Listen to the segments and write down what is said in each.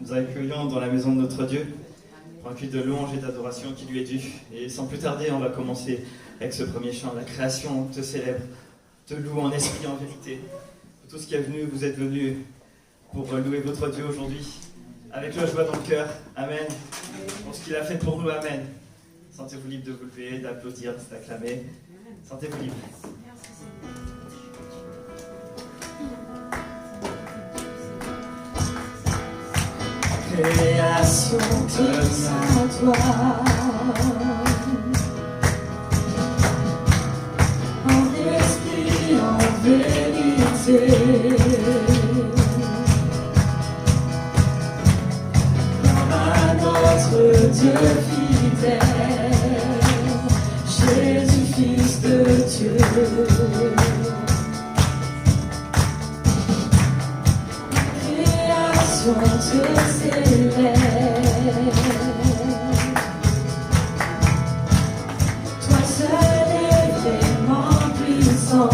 Nous accueillons dans la maison de notre Dieu pour un culte de louange et d'adoration qui lui est dû. Et sans plus tarder, on va commencer avec ce premier chant. La création te célèbre, te loue en esprit et en vérité. Pour tout ce qui est venu, vous êtes venus pour louer votre Dieu aujourd'hui, avec la joie dans le cœur. Amen. Pour ce qu'il a fait pour nous, amen. Sentez-vous libre de vous lever, d'applaudir, d'acclamer. Sentez-vous libre. Création tous à toi, en esprit, en vérité, à notre Dieu fidèle, Jésus, Fils de Dieu. Te célèbre, toi seul est vraiment puissant,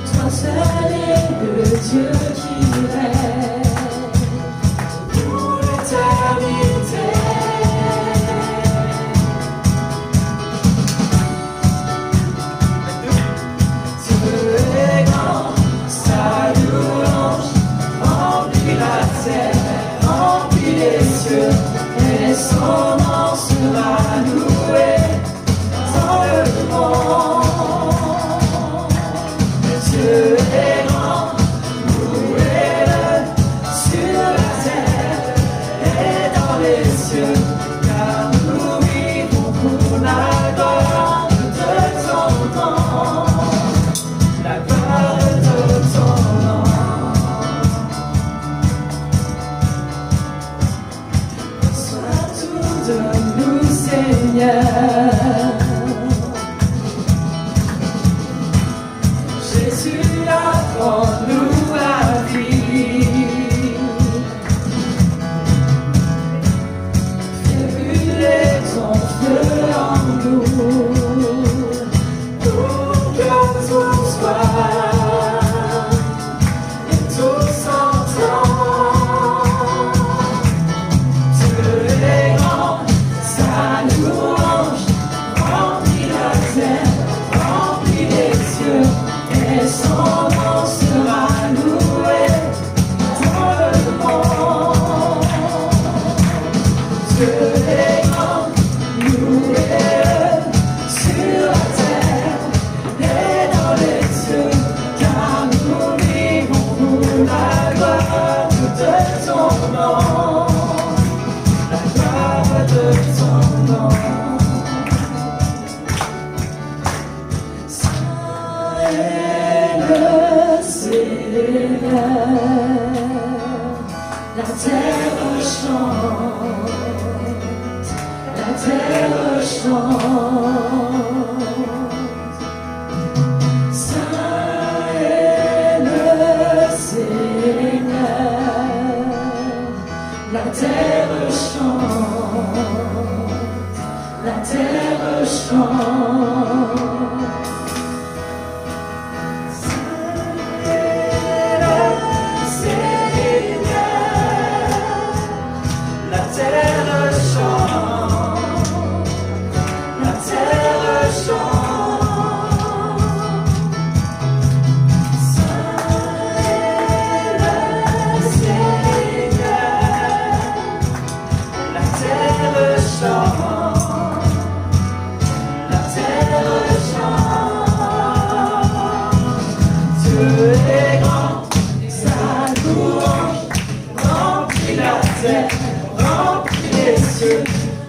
toi seul est le Dieu qui règne pour l'éternité. Et son nom sera loué dans le monde. Dieu est grand, louez-le sur la terre et dans les cieux, car nous vivons pour la gloire de ton nom, la gloire de ton nom. Donne-nous, Seigneur, Jésus, apprends-nous à vivre. Fais brûler ton feu en nous, pour que tout soit et tout s'entend. Et son nom sera loué dans le monde. Dieu est grand, louez-le sur la terre et dans les cieux, car nous vivons pour la gloire de ton nom, la gloire de ton nom. La terre chante, la terre chante. Saint est le Seigneur, la terre chante, la terre chante.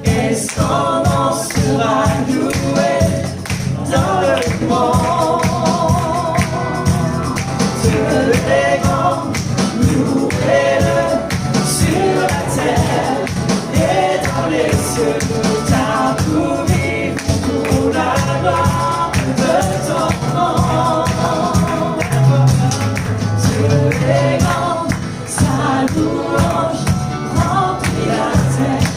Et son nom sera loué dans le monde. Dieu est grand, louez-le sur la terre et dans les cieux, car nous vivons pour la gloire de ton nom. Dieu est grand, sa louange remplit la terre.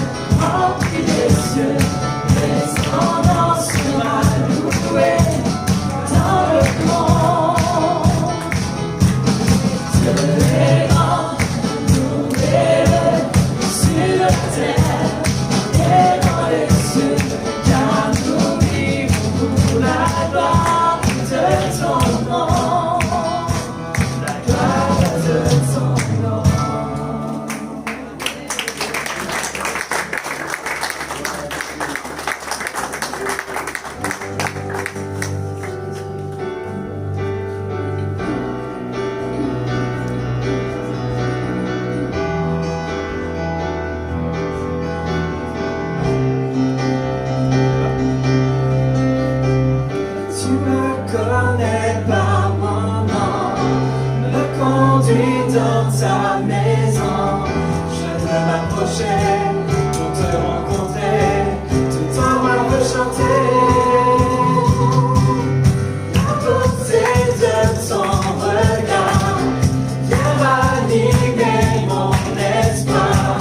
maison. Je veux m'approcher pour te rencontrer, tout en moi veux chanter la beauté de ton regard. Viens ranimer mon espoir.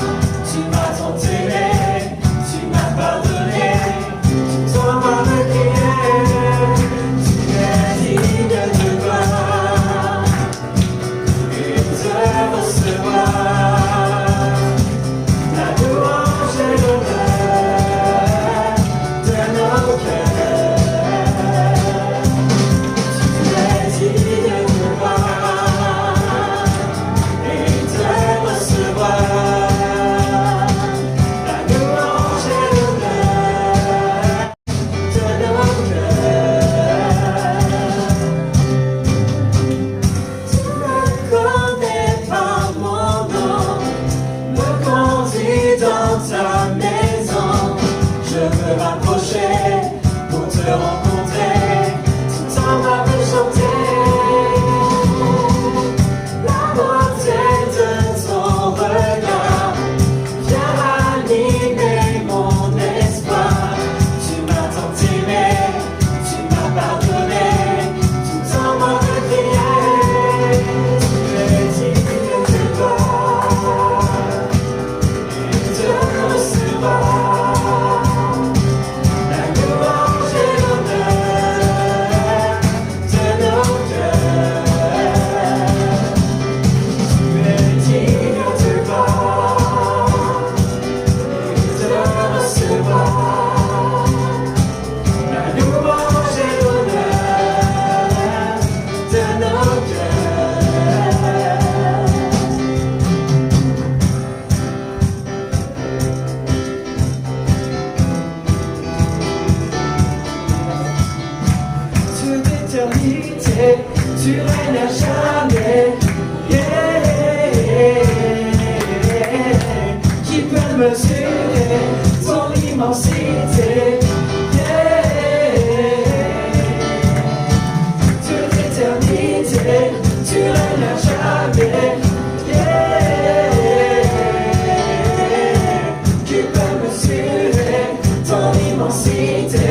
Tu m'as tant aimé, tu m'as pardonné, tout en moi me crier. Tu es digne de gloire et de recevoir la louange et l'honneur de nos cœurs. Tu es digne de gloire et de recevoir la louange et l'honneur de nos cœurs. Tu me connais par mon nom, me conduis dans ta maison. Je veux m'approcher pour te rencontrer, tout en moi veux chanter la beauté de ton regard. Viens ranimer mon espoir. Tu m'as tant aimé, tu m'as pardonné, tout en moi veux crier. Tu es digne de gloire et de recevoir la louange et l'honneur de nos cœurs. Tu es digne de gloire et de recevoir la louange et l'honneur de nos cœurs. Toute éternité, tu règnes à jamais. Qui peut mesurer ton immensité? Toute éternité, tu règnes à jamais. Qui peut mesurer ton immensité?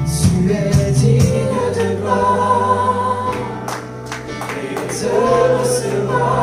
Tu es digne de gloire et de recevoir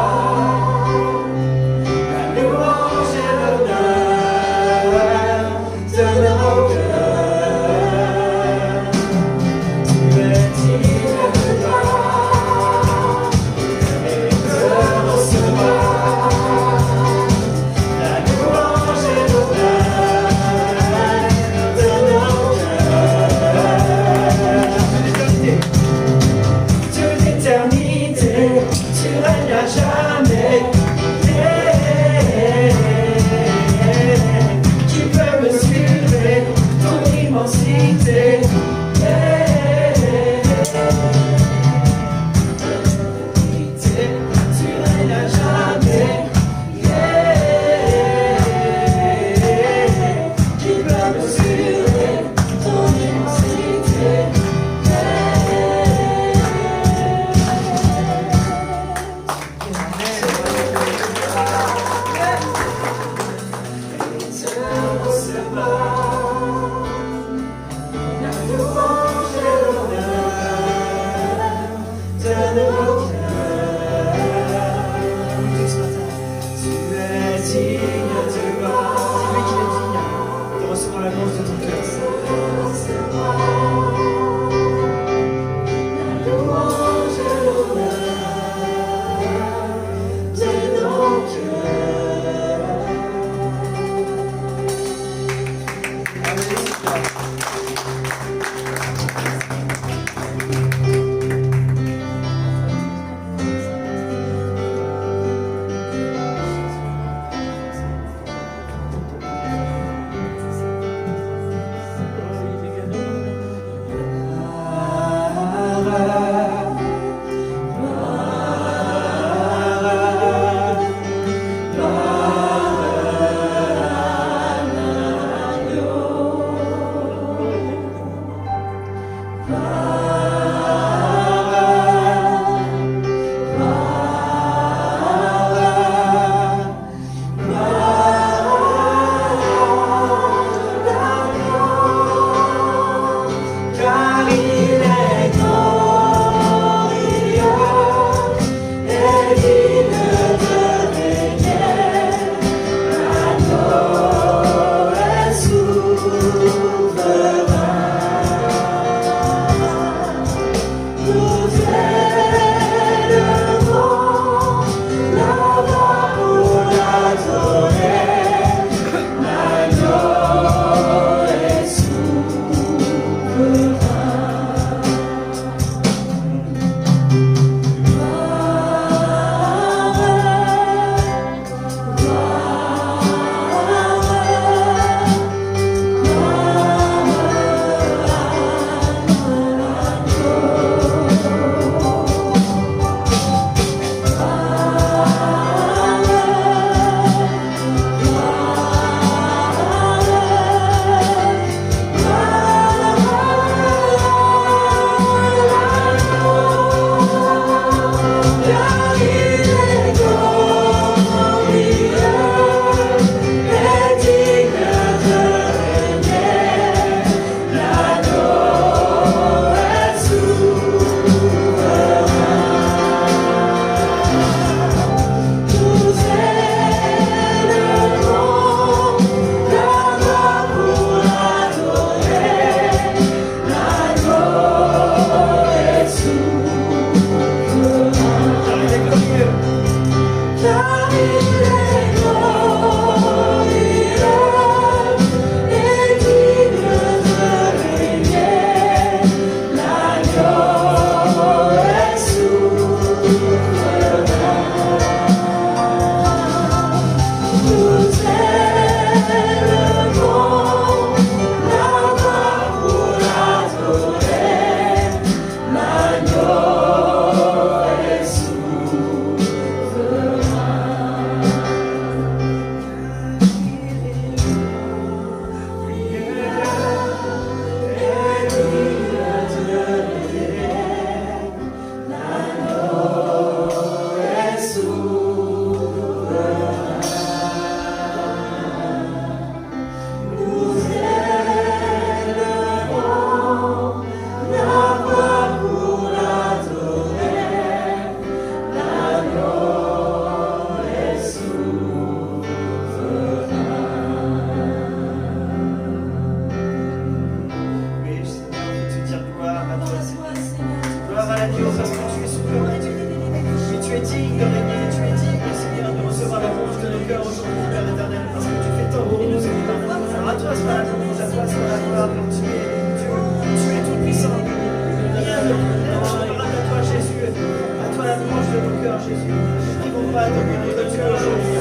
qui ne vont pas dominer de Dieu aujourd'hui.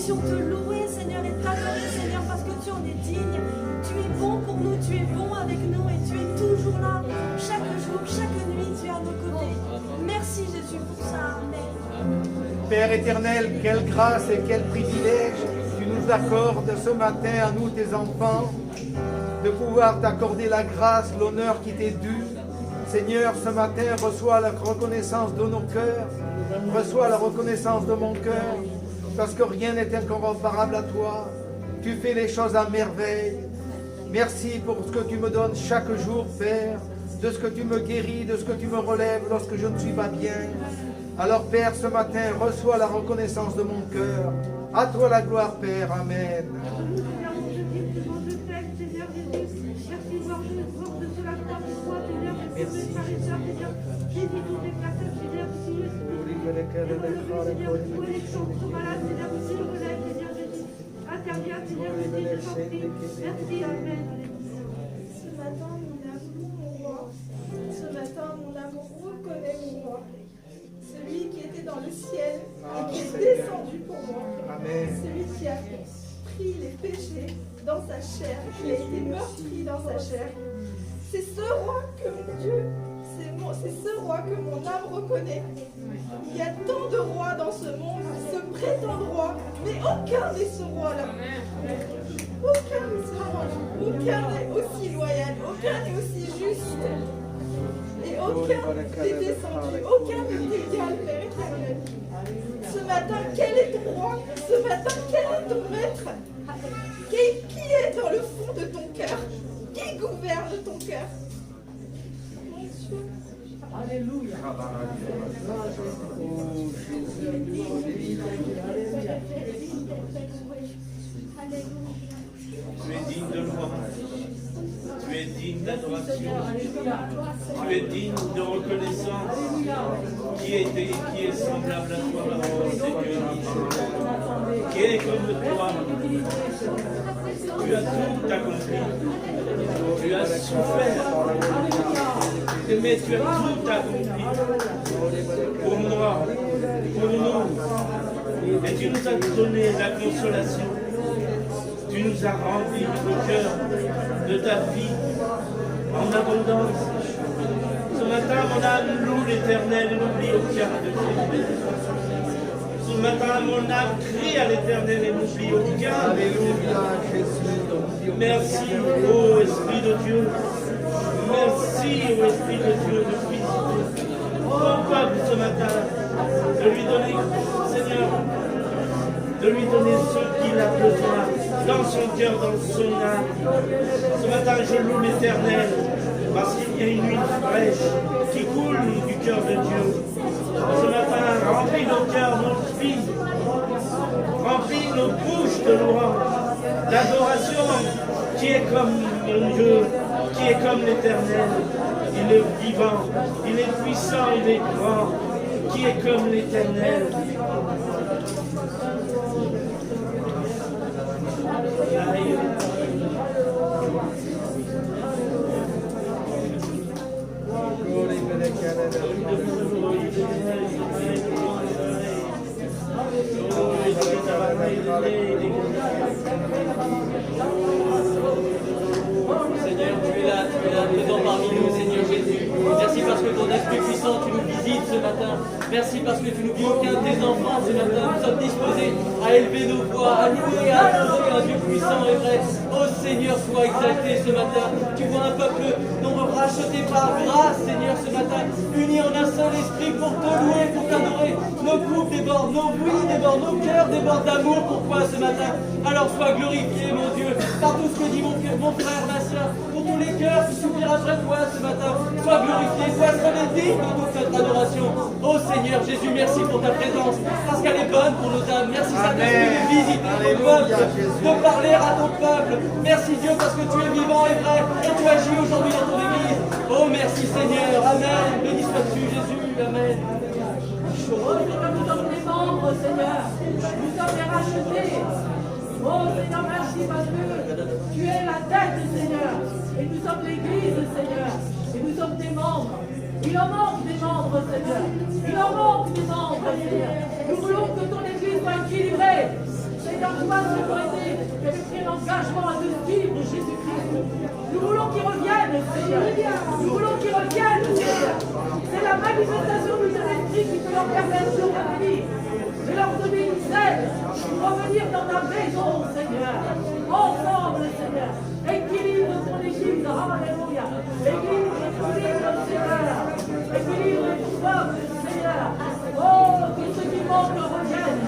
Te louer, Seigneur, et t'adorer, Seigneur, parce que tu en es digne. Tu es bon pour nous, tu es bon avec nous et tu es toujours là. Chaque jour, chaque nuit, tu es à nos côtés. Merci Jésus pour ça. Amen. Père éternel, quelle grâce et quel privilège tu nous accordes ce matin à nous, tes enfants, de pouvoir t'accorder la grâce, l'honneur qui t'est dû. Seigneur, ce matin, reçois la reconnaissance de nos cœurs, reçois la reconnaissance de mon cœur, parce que rien n'est incomparable à toi. Tu fais les choses à merveille. Merci pour ce que tu me donnes chaque jour, Père, de ce que tu me guéris, de ce que tu me relèves lorsque je ne suis pas bien. Alors, Père, ce matin, reçois la reconnaissance de mon cœur. À toi la gloire, Père. Amen. Ce matin, mon roi, ce matin, mon amour reconnaît mon roi. Celui qui était dans le ciel et qui est descendu pour moi. Amen. Celui qui a pris les péchés dans sa chair, qui a été meurtri dans sa chair. C'est ce roi que mon Dieu, c'est ce roi que mon âme reconnaît. Il y a tant de rois dans ce monde qui se prétendent rois, mais aucun n'est ce roi-là. Aucun n'est ce roi-là. Aucun n'est aussi loyal, aucun n'est aussi juste. Et aucun n'est descendu, aucun n'est égal, Père éternel. Ce matin, quel est ton roi? Ce matin, quel est ton maître? Qui est dans le fond de ton cœur? Qui gouverne ton cœur? Mon Dieu. Alléluia. Tu es digne de louange, tu es digne d'adoration, tu es digne de reconnaissance. Qui est semblable à toi, ma Seigneur? Qui est comme toi? Tu as tout accompli, tu as souffert, mais tu as tout accompli pour moi, pour nous, et tu nous as donné la consolation. Tu nous as rempli notre cœur de ta vie en abondance. Ce matin, mon âme loue l'Éternel et n'oublie aucun de tes bénédictions. Ce matin, mon âme crie à l'Éternel et n'oublie aucun. Alléluia. Merci, ô Esprit de Dieu. Merci, ô Esprit de Dieu, de Christ. Ton peuple ce matin, de lui donner, Seigneur, de lui donner ce qu'il a besoin, dans son cœur, dans son âme. Ce matin, je loue l'Éternel, parce qu'il y a une huile fraîche qui coule du cœur de Dieu. Ce matin, remplis nos cœurs, nos vies, remplis nos bouches de louange, d'adoration, qui est comme mon Dieu, qui est comme l'Éternel. Il est vivant, il est puissant, il est grand, qui est comme l'Éternel. Seigneur, tu es là, présent parmi nous, Seigneur Jésus. Merci parce que ton esprit puissant, tu nous visites ce matin. Merci parce que tu nous dis aucun de tes enfants ce matin. Nous sommes disposés à élever nos voix, à louer, à adorer un Dieu puissant et vrai. Oh Seigneur, sois exalté ce matin. Tu vois un peuple non racheté par grâce, Seigneur, ce matin, unis en un seul esprit pour te louer, pour t'adorer. Nos couples débordent, nos vies débordent, nos cœurs débordent d'amour pour toi ce matin. Alors sois glorifié, mon Dieu, par tout ce que dit mon frère, ma soeur, pour tous les cœurs qui soupirent après toi ce matin. Sois glorifié, sois digne de toute notre adoration. Oh Seigneur Jésus, merci pour ta présence, parce qu'elle est bonne pour nos âmes. Merci Saint-Esprit de visiter ton peuple, de parler à ton peuple. Merci Dieu, parce que tu es vivant et vrai, et tu agis aujourd'hui dans ton Église. Oh merci Seigneur, Amen. Béni sois-tu Jésus, Amen. Oh Seigneur, nous sommes des membres, Seigneur. Nous sommes les rachetés. Oh Seigneur, merci parce que tu es la tête, Seigneur. Et nous sommes l'Église, Seigneur. Et nous sommes tes membres. Il en manque des membres, Seigneur. Il en manque des membres, Seigneur. Nous voulons que ton Église soit équilibrée. Seigneur, toi, tu as pris un engagement à te suivre, Jésus-Christ. Nous voulons qu'il revienne, Seigneur. Nous voulons qu'il revienne, Seigneur. C'est la manifestation du Saint-Esprit qui peut leur permettre de revenir. De leur donner une scène pour revenir dans ta maison, Seigneur. Ensemble, Seigneur. Équilibre ton Église. Alléluia. Équilibre, Seigneur. Équilibre ton peuple, Seigneur. Oh, que ceux qui manquent reviennent.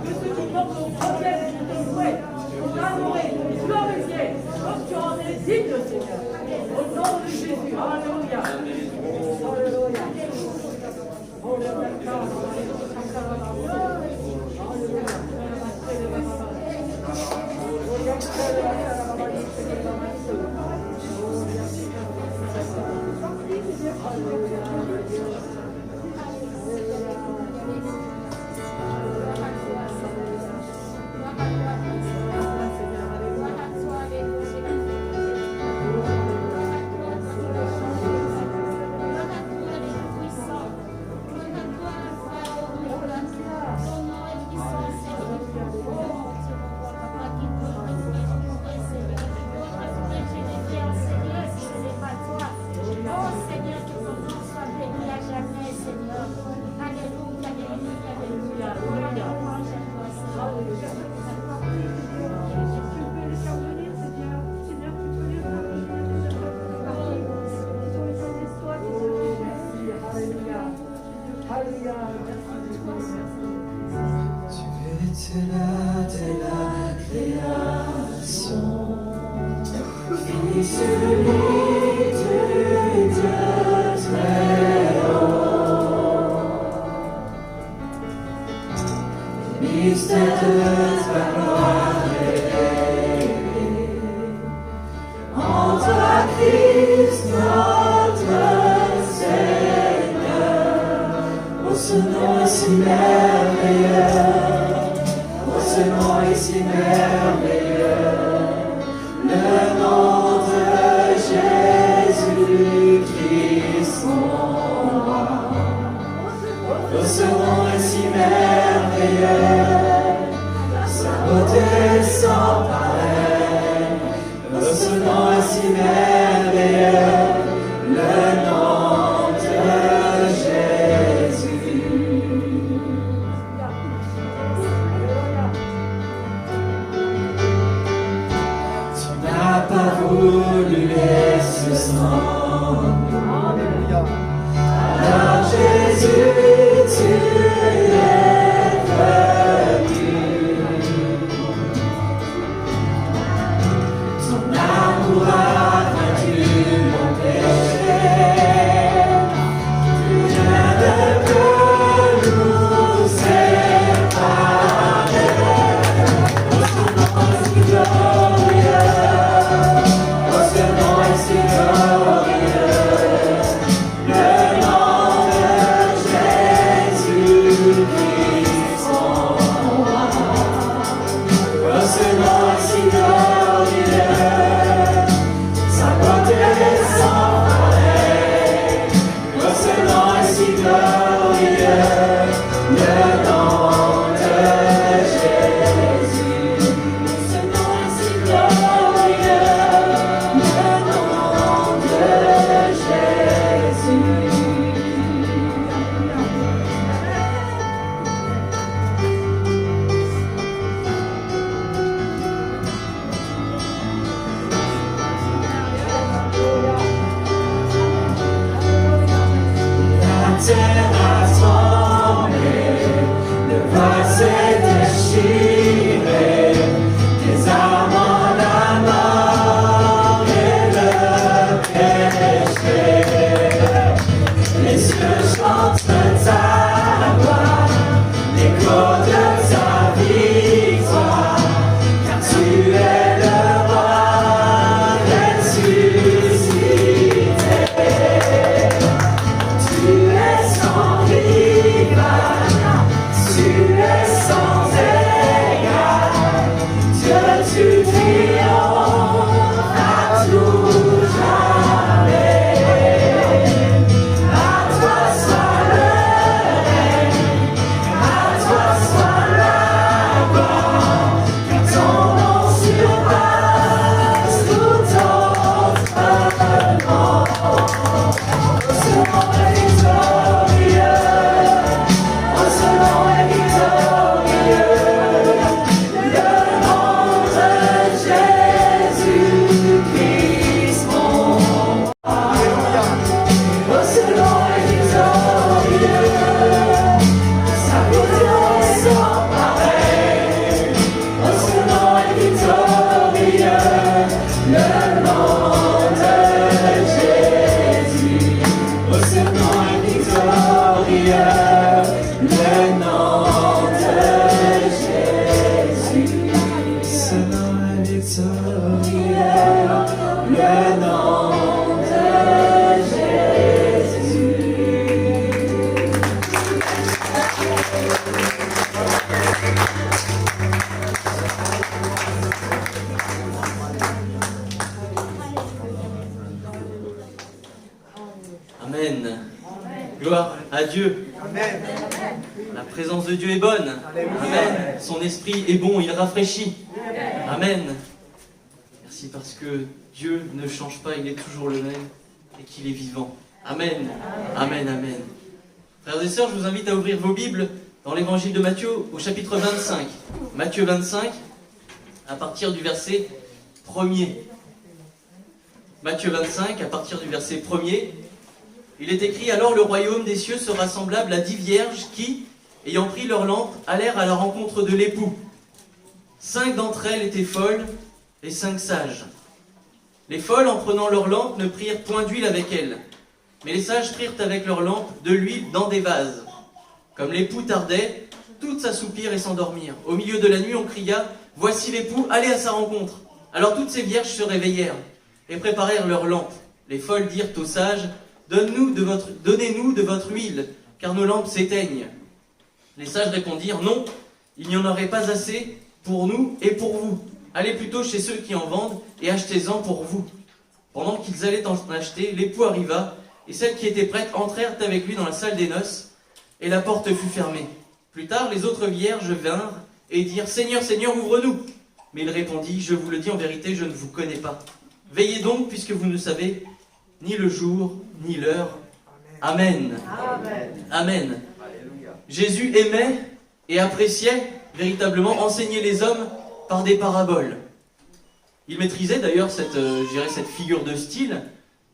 Que ceux qui manquent reviennent pour te louer, pour t'adorer, pour te glorifier. Comme tu en es digne, Seigneur. Au nom de Jésus. Alléluia. Alléluia. Ton amour a vaincu mon péché. Gloire à Dieu. Amen. La présence de Dieu est bonne. Amen. Son esprit est bon, il rafraîchit. Amen. Merci parce que Dieu ne change pas, il est toujours le même et qu'il est vivant. Amen. Amen, amen. Frères et sœurs, je vous invite à ouvrir vos Bibles dans l'évangile de Matthieu au chapitre 25. Matthieu 25, à partir du verset 1er. Matthieu 25, à partir du verset 1er. Il est écrit: alors le royaume des cieux sera semblable à 10 vierges qui, ayant pris leur lampe, allèrent à la rencontre de l'époux. 5 d'entre elles étaient folles et 5 sages. Les folles, en prenant leur lampe, ne prirent point d'huile avec elles, mais les sages prirent avec leur lampe de l'huile dans des vases. Comme l'époux tardait, toutes s'assoupirent et s'endormirent. Au milieu de la nuit, on cria: voici l'époux, allez à sa rencontre. Alors toutes ces vierges se réveillèrent et préparèrent leurs lampes. Les folles dirent aux sages: donnez-nous de votre huile, car nos lampes s'éteignent. Les sages répondirent: non, il n'y en aurait pas assez pour nous et pour vous. Allez plutôt chez ceux qui en vendent et achetez-en pour vous. Pendant qu'ils allaient en acheter, l'époux arriva, et celles qui étaient prêtes entrèrent avec lui dans la salle des noces, et la porte fut fermée. Plus tard, les autres vierges vinrent et dirent: Seigneur, Seigneur, ouvre-nous. Mais il répondit: je vous le dis en vérité, je ne vous connais pas. Veillez donc, puisque vous ne savez ni le jour, ni l'heure. Amen. Amen. Amen. Jésus aimait et appréciait véritablement enseigner les hommes par des paraboles. Il maîtrisait d'ailleurs cette figure de style,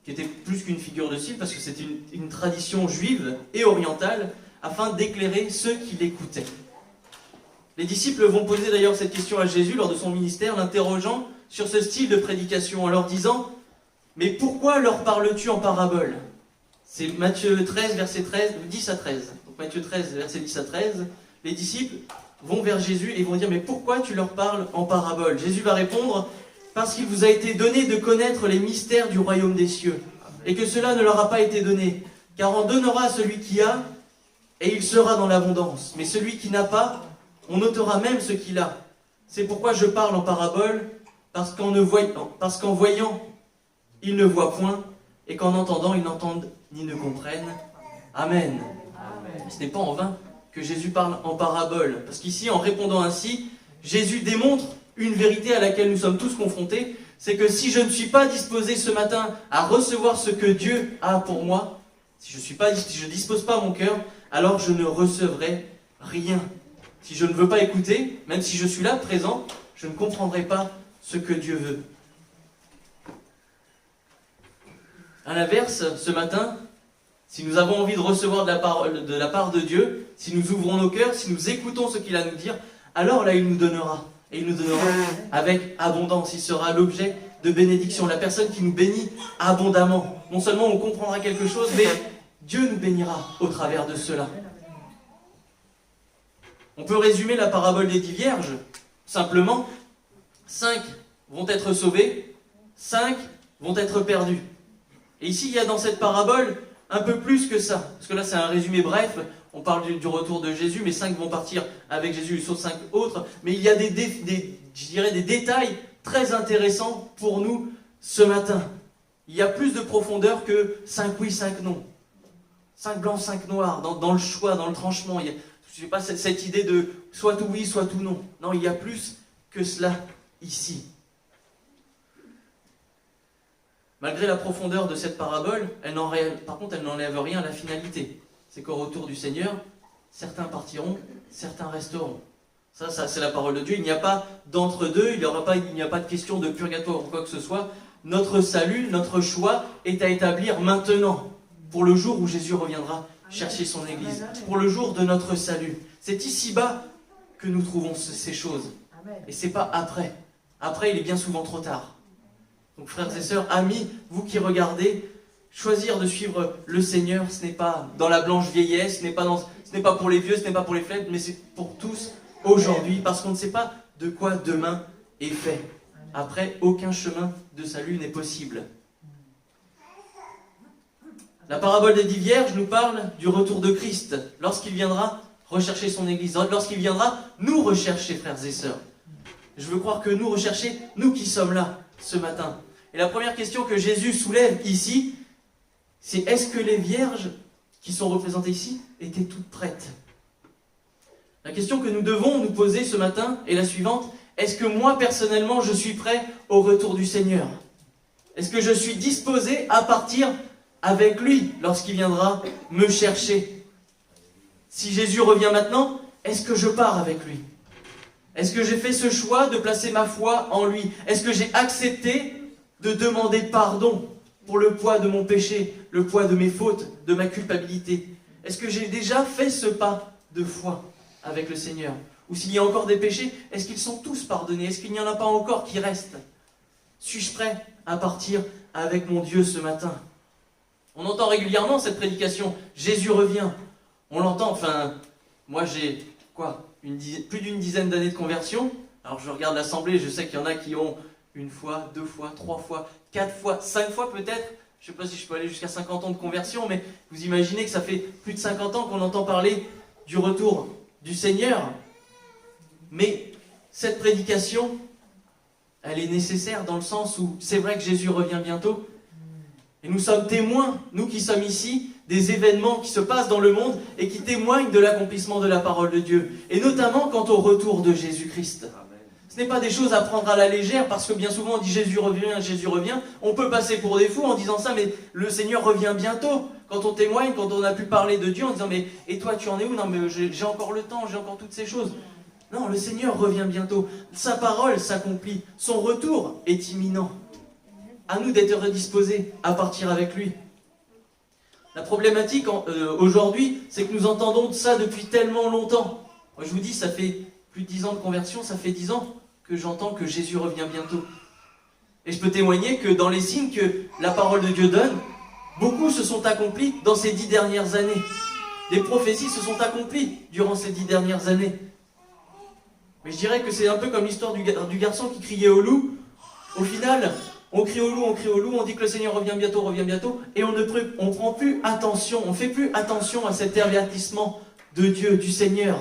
qui était plus qu'une figure de style, parce que c'était une tradition juive et orientale, afin d'éclairer ceux qui l'écoutaient. Les disciples vont poser d'ailleurs cette question à Jésus lors de son ministère, l'interrogeant sur ce style de prédication, en leur disant: mais pourquoi leur parles-tu en parabole? C'est Matthieu 13, verset 10 à 13. Donc Matthieu 13, verset 10 à 13, les disciples vont vers Jésus et vont dire: mais pourquoi tu leur parles en parabole? Jésus va répondre: parce qu'il vous a été donné de connaître les mystères du royaume des cieux, et que cela ne leur a pas été donné, car on donnera à celui qui a, et il sera dans l'abondance. Mais celui qui n'a pas, on ôtera même ce qu'il a. C'est pourquoi je parle en parabole, parce qu'en voyant, ils ne voient point, et qu'en entendant, ils n'entendent ni ne comprennent. Amen. Ce n'est pas en vain que Jésus parle en parabole, parce qu'ici, en répondant ainsi, Jésus démontre une vérité à laquelle nous sommes tous confrontés, c'est que si je ne suis pas disposé ce matin à recevoir ce que Dieu a pour moi, si je ne dispose pas mon cœur, alors je ne recevrai rien. Si je ne veux pas écouter, même si je suis là, présent, je ne comprendrai pas ce que Dieu veut. À l'inverse, ce matin, si nous avons envie de recevoir de la part de Dieu, si nous ouvrons nos cœurs, si nous écoutons ce qu'il a à nous dire, alors là, il nous donnera. Et il nous donnera avec abondance. Il sera l'objet de bénédiction. La personne qui nous bénit abondamment. Non seulement on comprendra quelque chose, mais Dieu nous bénira au travers de cela. On peut résumer la parabole des 10 vierges. Simplement, 5 vont être sauvées, 5 vont être perdues. Et ici, il y a dans cette parabole un peu plus que ça. Parce que là, c'est un résumé bref. On parle du retour de Jésus, mais 5 vont partir avec Jésus, sauf 5 autres. Mais il y a des détails très intéressants pour nous ce matin. Il y a plus de profondeur que 5 oui, 5 non. 5 blancs, 5 noirs, dans le choix, dans le tranchement. Je ne sais pas cette idée de soit tout oui, soit tout non. Non, il y a plus que cela ici. Malgré la profondeur de cette parabole, par contre, elle n'enlève rien à la finalité. C'est qu'au retour du Seigneur, certains partiront, certains resteront. Ça c'est la parole de Dieu. Il n'y a pas d'entre-deux, il n'y a pas de question de purgatoire ou quoi que ce soit. Notre salut, notre choix est à établir maintenant, pour le jour où Jésus reviendra chercher son Église, pour le jour de notre salut. C'est ici-bas que nous trouvons ces choses. Et c'est pas après. Après, il est bien souvent trop tard. Donc frères et sœurs, amis, vous qui regardez, choisir de suivre le Seigneur, ce n'est pas dans la blanche vieillesse, ce n'est pas pour les vieux, ce n'est pas pour les faibles, mais c'est pour tous aujourd'hui, parce qu'on ne sait pas de quoi demain est fait. Après, aucun chemin de salut n'est possible. La parabole des 10 vierges nous parle du retour de Christ, lorsqu'il viendra rechercher son Église, lorsqu'il viendra nous rechercher, frères et sœurs. Je veux croire que nous rechercher, nous qui sommes là ce matin. Et la première question que Jésus soulève ici, c'est: est-ce que les vierges qui sont représentées ici étaient toutes prêtes. La question que nous devons nous poser ce matin est la suivante. Est-ce que moi, personnellement, je suis prêt au retour du Seigneur? Est-ce que je suis disposé à partir avec lui lorsqu'il viendra me chercher? Si Jésus revient maintenant, est-ce que je pars avec lui? Est-ce que j'ai fait ce choix de placer ma foi en lui? Est-ce que j'ai accepté de demander pardon pour le poids de mon péché, le poids de mes fautes, de ma culpabilité? Est-ce que j'ai déjà fait ce pas de foi avec le Seigneur? Ou s'il y a encore des péchés, est-ce qu'ils sont tous pardonnés? Est-ce qu'il n'y en a pas encore qui restent? Suis-je prêt à partir avec mon Dieu ce matin? On entend régulièrement cette prédication, Jésus revient. On l'entend, enfin, moi j'ai, plus d'une dizaine d'années de conversion. Alors je regarde l'assemblée, je sais qu'il y en a qui ont 1 fois, 2 fois, 3 fois, 4 fois, 5 fois peut-être. Je ne sais pas si je peux aller jusqu'à 50 ans de conversion, mais vous imaginez que ça fait plus de 50 ans qu'on entend parler du retour du Seigneur. Mais cette prédication, elle est nécessaire dans le sens où c'est vrai que Jésus revient bientôt. Et nous sommes témoins, nous qui sommes ici, des événements qui se passent dans le monde et qui témoignent de l'accomplissement de la parole de Dieu. Et notamment quant au retour de Jésus-Christ. Ce n'est pas des choses à prendre à la légère parce que bien souvent on dit Jésus revient, Jésus revient. On peut passer pour des fous en disant ça, mais le Seigneur revient bientôt. Quand on témoigne, quand on a pu parler de Dieu en disant mais et toi tu en es où? Non mais j'ai encore le temps, j'ai encore toutes ces choses. Non, le Seigneur revient bientôt. Sa parole s'accomplit. Son retour est imminent. À nous d'être disposés à partir avec lui. La problématique aujourd'hui, c'est que nous entendons ça depuis tellement longtemps. Moi je vous dis, ça fait plus de 10 ans de conversion, ça fait 10 ans que j'entends que Jésus revient bientôt. Et je peux témoigner que dans les signes que la parole de Dieu donne, beaucoup se sont accomplis dans ces 10 dernières années. Des prophéties se sont accomplies durant ces 10 dernières années. Mais je dirais que c'est un peu comme l'histoire du garçon qui criait au loup. Au final, on crie au loup, on dit que le Seigneur revient bientôt, et on ne prend plus attention, on ne fait plus attention à cet avertissement de Dieu, du Seigneur,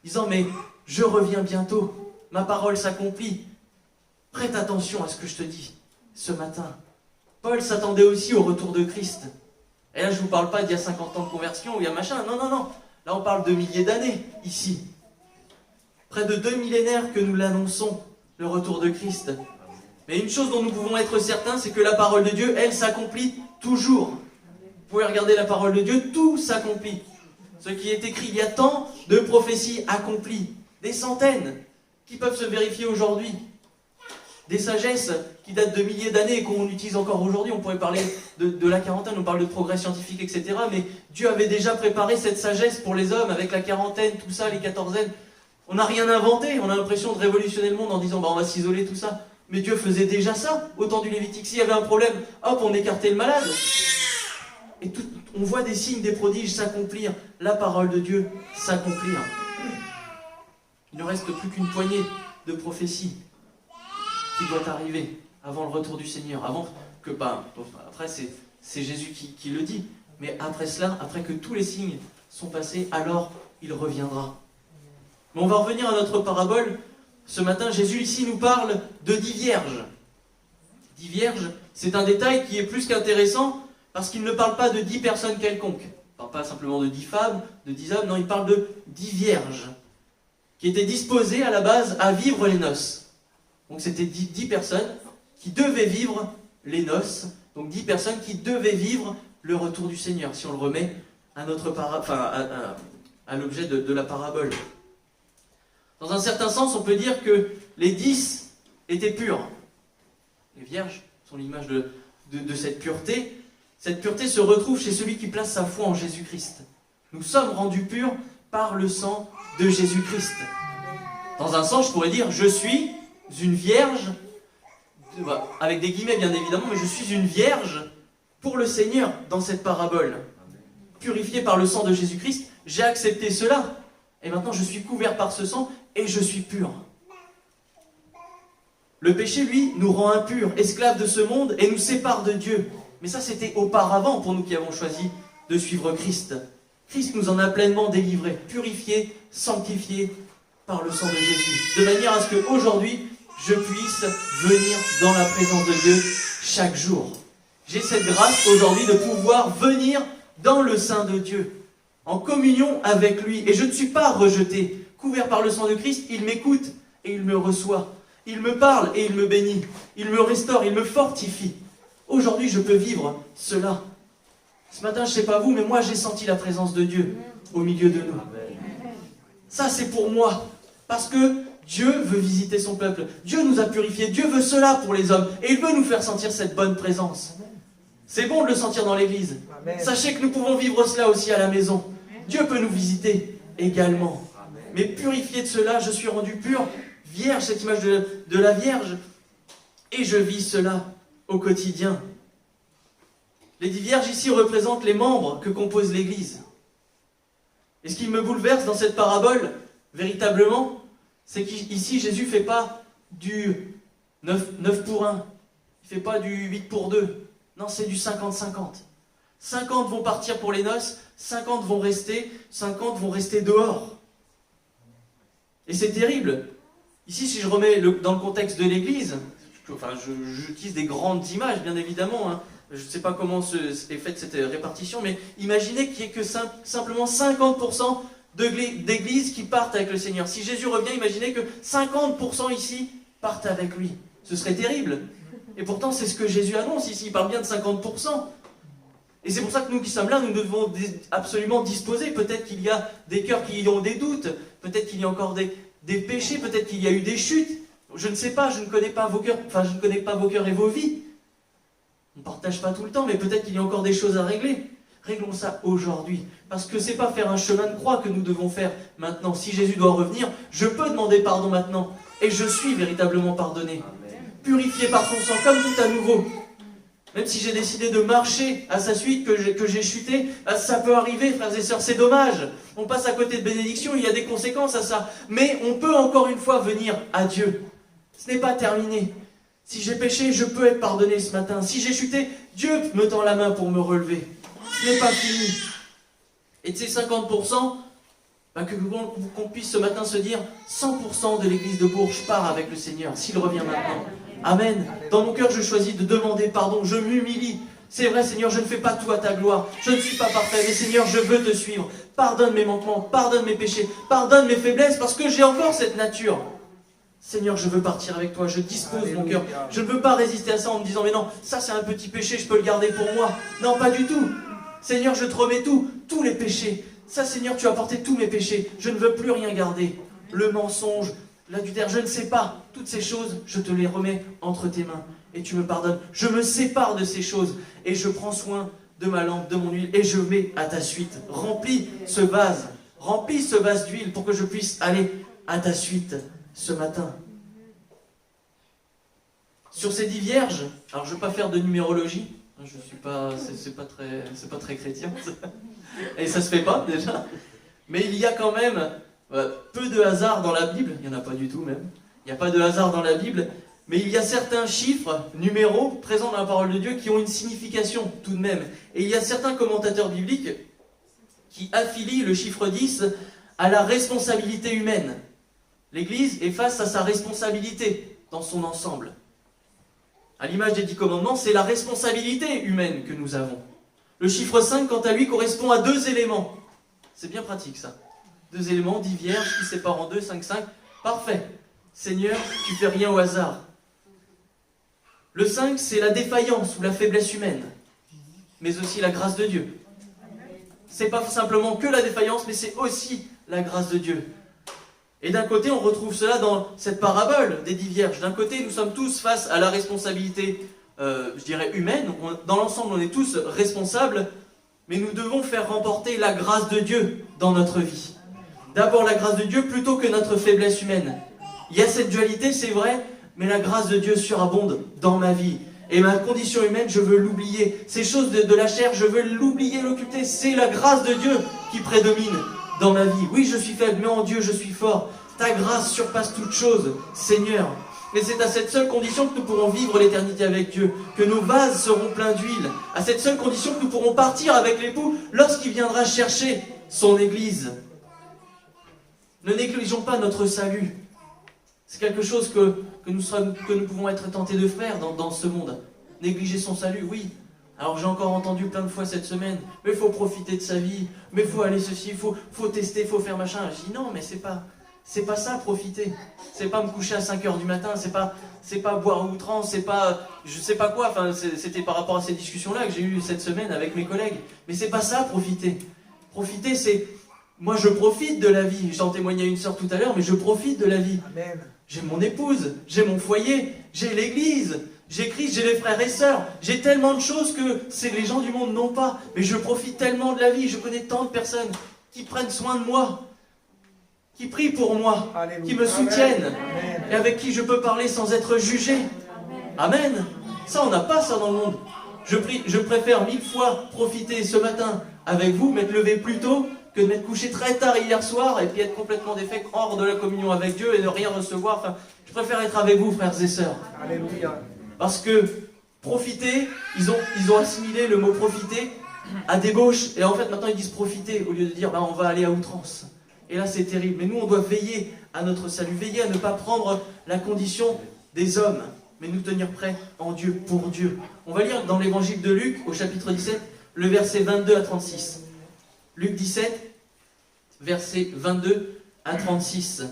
disant mais je reviens bientôt, ma parole s'accomplit. Prête attention à ce que je te dis ce matin. Paul s'attendait aussi au retour de Christ. Et là je ne vous parle pas d'il y a 50 ans de conversion ou il y a machin, non. Là on parle de milliers d'années ici. Près de 2 millénaires que nous l'annonçons, le retour de Christ. Mais une chose dont nous pouvons être certains, c'est que la parole de Dieu, elle s'accomplit toujours. Vous pouvez regarder la parole de Dieu, tout s'accomplit. Ce qui est écrit, il y a tant de prophéties accomplies, des centaines, qui peuvent se vérifier aujourd'hui. Des sagesses qui datent de milliers d'années et qu'on utilise encore aujourd'hui. On pourrait parler de la quarantaine, on parle de progrès scientifique, etc. Mais Dieu avait déjà préparé cette sagesse pour les hommes avec la quarantaine, tout ça, les quatorzaines. On n'a rien inventé, on a l'impression de révolutionner le monde en disant on va s'isoler, tout ça. Mais Dieu faisait déjà ça au temps du Lévitique. S'il y avait un problème, hop, on écartait le malade. Et on voit des signes, des prodiges s'accomplir. La parole de Dieu s'accomplir. Il ne reste plus qu'une poignée de prophéties qui doit arriver avant le retour du Seigneur. Après, c'est Jésus qui le dit. Mais après cela, après que tous les signes sont passés, alors il reviendra. Mais on va revenir à notre parabole. Ce matin, Jésus ici nous parle de 10 vierges. 10 vierges, c'est un détail qui est plus qu'intéressant parce qu'il ne parle pas de 10 personnes quelconques. Il ne parle pas simplement de 10 femmes, de 10 hommes, non, il parle de 10 vierges qui étaient disposées à la base à vivre les noces. Donc c'était 10 personnes qui devaient vivre les noces, donc 10 personnes qui devaient vivre le retour du Seigneur, si on le remet à à l'objet de la parabole. Dans un certain sens, on peut dire que les 10 étaient purs. Les vierges sont l'image de cette pureté. Cette pureté se retrouve chez celui qui place sa foi en Jésus-Christ. Nous sommes rendus purs par le sang de Jésus-Christ. Dans un sens, je pourrais dire, je suis une vierge, avec des guillemets bien évidemment, mais je suis une vierge pour le Seigneur dans cette parabole. Purifiée par le sang de Jésus-Christ, j'ai accepté cela. Et maintenant, je suis couvert par ce sang et je suis pur. Le péché, lui, nous rend impurs, esclaves de ce monde et nous sépare de Dieu. Mais ça, c'était auparavant pour nous qui avons choisi de suivre Christ. Christ nous en a pleinement délivrés, purifiés, sanctifiés par le sang de Jésus. De manière à ce qu'aujourd'hui, je puisse venir dans la présence de Dieu chaque jour. J'ai cette grâce aujourd'hui de pouvoir venir dans le sein de Dieu. en communion avec lui. Et je ne suis pas rejeté. Couvert par le sang de Christ, il m'écoute et il me reçoit. Il me parle et il me bénit. Il me restaure, il me fortifie. Aujourd'hui, je peux vivre cela. Ce matin, je ne sais pas vous, mais moi, j'ai senti la présence de Dieu au milieu de nous. Ça, c'est pour moi. Parce que Dieu veut visiter son peuple. Dieu nous a purifiés. Dieu veut cela pour les hommes. Et il veut nous faire sentir cette bonne présence. C'est bon de le sentir dans l'église. Sachez que nous pouvons vivre cela aussi à la maison. Dieu peut nous visiter également. Mais purifié de cela, je suis rendu pur, vierge, cette image de la Vierge. Et je vis cela au quotidien. Les 10 vierges ici représentent les membres que compose l'église. Et ce qui me bouleverse dans cette parabole, véritablement, c'est qu'ici, Jésus ne fait pas du 9 pour 1. Il ne fait pas du 8 pour 2. Non, c'est du 50-50. 50 vont partir pour les noces, 50 vont rester, 50 vont rester dehors. Et c'est terrible. Ici, si je remets dans le contexte de l'église, j'utilise des grandes images, bien évidemment, hein. Je ne sais pas comment est faite cette répartition, mais imaginez qu'il n'y ait que simplement 50% d'églises qui partent avec le Seigneur. Si Jésus revient, imaginez que 50% ici partent avec lui. Ce serait terrible. Et pourtant, c'est ce que Jésus annonce ici. Il parle bien de 50%. Et c'est pour ça que nous qui sommes là, nous devons absolument disposer. Peut-être qu'il y a des cœurs qui ont des doutes. Peut-être qu'il y a encore des péchés. Peut-être qu'il y a eu des chutes. Je ne sais pas, je ne connais pas vos cœurs. Enfin, je ne connais pas vos cœurs et vos vies. On ne partage pas tout le temps, mais peut-être qu'il y a encore des choses à régler. Réglons ça aujourd'hui. Parce que ce n'est pas faire un chemin de croix que nous devons faire maintenant. Si Jésus doit revenir, je peux demander pardon maintenant. Et je suis véritablement pardonné. Purifié par son sang, comme tout à nouveau. Même si j'ai décidé de marcher à sa suite, que j'ai chuté, ça peut arriver, frères et sœurs, c'est dommage. On passe à côté de bénédiction, il y a des conséquences à ça. Mais on peut encore une fois venir à Dieu. Ce n'est pas terminé. Si j'ai péché, je peux être pardonné ce matin. Si j'ai chuté, Dieu me tend la main pour me relever. Ce n'est pas fini. Et de ces 50%, qu'on puisse ce matin se dire 100% de l'église de Bourges part avec le Seigneur, s'il revient maintenant. Amen. Dans mon cœur, je choisis de demander pardon. Je m'humilie. C'est vrai, Seigneur, je ne fais pas tout à ta gloire. Je ne suis pas parfait, mais Seigneur, je veux te suivre. Pardonne mes manquements, pardonne mes péchés, pardonne mes faiblesses, parce que j'ai encore cette nature. Seigneur, je veux partir avec toi, je dispose mon cœur. Je ne veux pas résister à ça en me disant, mais non, ça c'est un petit péché, je peux le garder pour moi. Non, pas du tout. Seigneur, je te remets tous les péchés. Ça, Seigneur, tu as porté tous mes péchés. Je ne veux plus rien garder. Le mensonge, l'adultère, je ne sais pas. Toutes ces choses, je te les remets entre tes mains. Et tu me pardonnes. Je me sépare de ces choses. Et je prends soin de ma lampe, de mon huile. Et je mets à ta suite. Remplis ce vase. Remplis ce vase d'huile pour que je puisse aller à ta suite ce matin. Sur ces 10 vierges, alors je ne vais pas faire de numérologie. Je suis pas, c'est pas très chrétien. Et ça se fait pas déjà. Mais il y a quand même peu de hasard dans la Bible. Il n'y en a pas du tout même. Il n'y a pas de hasard dans la Bible. Mais il y a certains chiffres, numéros, présents dans la parole de Dieu qui ont une signification tout de même. Et il y a certains commentateurs bibliques qui affilient le chiffre 10 à la responsabilité humaine. L'Église est face à sa responsabilité dans son ensemble. À l'image des 10 commandements, c'est la responsabilité humaine que nous avons. Le chiffre 5, quant à lui, correspond à 2 éléments. C'est bien pratique ça. 2 éléments, 10 vierges qui séparent en 2, 5, 5. Parfait. Seigneur, tu fais rien au hasard. Le 5, c'est la défaillance ou la faiblesse humaine, mais aussi la grâce de Dieu. C'est pas simplement que la défaillance, mais c'est aussi la grâce de Dieu. Et d'un côté, on retrouve cela dans cette parabole des 10 vierges. D'un côté, nous sommes tous face à la responsabilité, je dirais, humaine. Dans l'ensemble, on est tous responsables, mais nous devons faire remporter la grâce de Dieu dans notre vie. D'abord la grâce de Dieu plutôt que notre faiblesse humaine. Il y a cette dualité, c'est vrai, mais la grâce de Dieu surabonde dans ma vie. Et ma condition humaine, je veux l'oublier. Ces choses de la chair, je veux l'oublier, l'occulter. C'est la grâce de Dieu qui prédomine dans ma vie. Oui, je suis faible, mais en Dieu, je suis fort. Ta grâce surpasse toute chose, Seigneur. Et c'est à cette seule condition que nous pourrons vivre l'éternité avec Dieu, que nos vases seront pleins d'huile. À cette seule condition que nous pourrons partir avec l'époux lorsqu'il viendra chercher son Église. Ne négligeons pas notre salut. C'est quelque chose que nous pouvons être tentés de faire dans ce monde. Négliger son salut, oui. Alors j'ai encore entendu plein de fois cette semaine, mais il faut profiter de sa vie, mais il faut aller ceci, faut tester, faut faire machin. Je dis non, mais c'est pas ça profiter. C'est pas me coucher à 5h du matin, c'est pas boire à outrance, c'est pas je sais pas quoi. Enfin, c'était par rapport à ces discussions-là que j'ai eues cette semaine avec mes collègues. Mais c'est pas ça profiter. Profiter, c'est moi je profite de la vie. J'en témoignais à une sœur tout à l'heure, mais je profite de la vie. Amen. J'ai mon épouse, j'ai mon foyer, j'ai l'église, j'ai Christ, j'ai les frères et sœurs, j'ai tellement de choses que les gens du monde n'ont pas. Mais je profite tellement de la vie, je connais tant de personnes qui prennent soin de moi, qui prient pour moi, Alléluia. qui me soutiennent, Amen. et avec qui je peux parler sans être jugé. Amen. Ça, on n'a pas ça dans le monde. Je préfère 1000 fois profiter ce matin avec vous, m'être levé plus tôt, que de m'être couché très tard hier soir et puis être complètement défait hors de la communion avec Dieu et ne rien recevoir. Enfin, je préfère être avec vous, frères et sœurs. Alléluia. Parce que profiter, ils ont assimilé le mot profiter à débauche. Et en fait, maintenant, ils disent profiter au lieu de dire on va aller à outrance. Et là, c'est terrible. Mais nous, on doit veiller à notre salut, veiller à ne pas prendre la condition des hommes, mais nous tenir prêts en Dieu, pour Dieu. On va lire dans l'évangile de Luc, au chapitre 17, le verset 22 à 36. Luc 17, verset 22 à 36.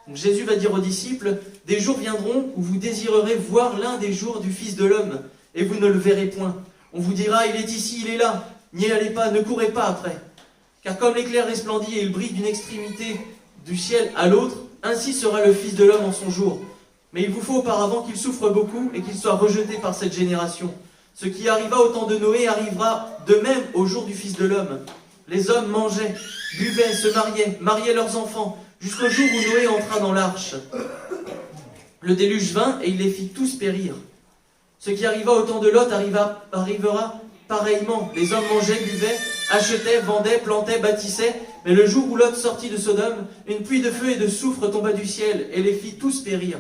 Donc Jésus va dire aux disciples, « Des jours viendront où vous désirerez voir l'un des jours du Fils de l'homme, et vous ne le verrez point. On vous dira, il est ici, il est là. N'y allez pas, ne courez pas après. Car comme l'éclair resplendit et il brille d'une extrémité du ciel à l'autre, ainsi sera le Fils de l'homme en son jour. Mais il vous faut auparavant qu'il souffre beaucoup et qu'il soit rejeté par cette génération. Ce qui arriva au temps de Noé arrivera de même au jour du Fils de l'homme. Les hommes mangeaient, buvaient, se mariaient leurs enfants, jusqu'au jour où Noé entra dans l'arche. Le déluge vint et il les fit tous périr. Ce qui arriva au temps de Lot arrivera pareillement. Les hommes mangeaient, buvaient, achetaient, vendaient, plantaient, bâtissaient. Mais le jour où Lot sortit de Sodome, une pluie de feu et de soufre tomba du ciel et les fit tous périr.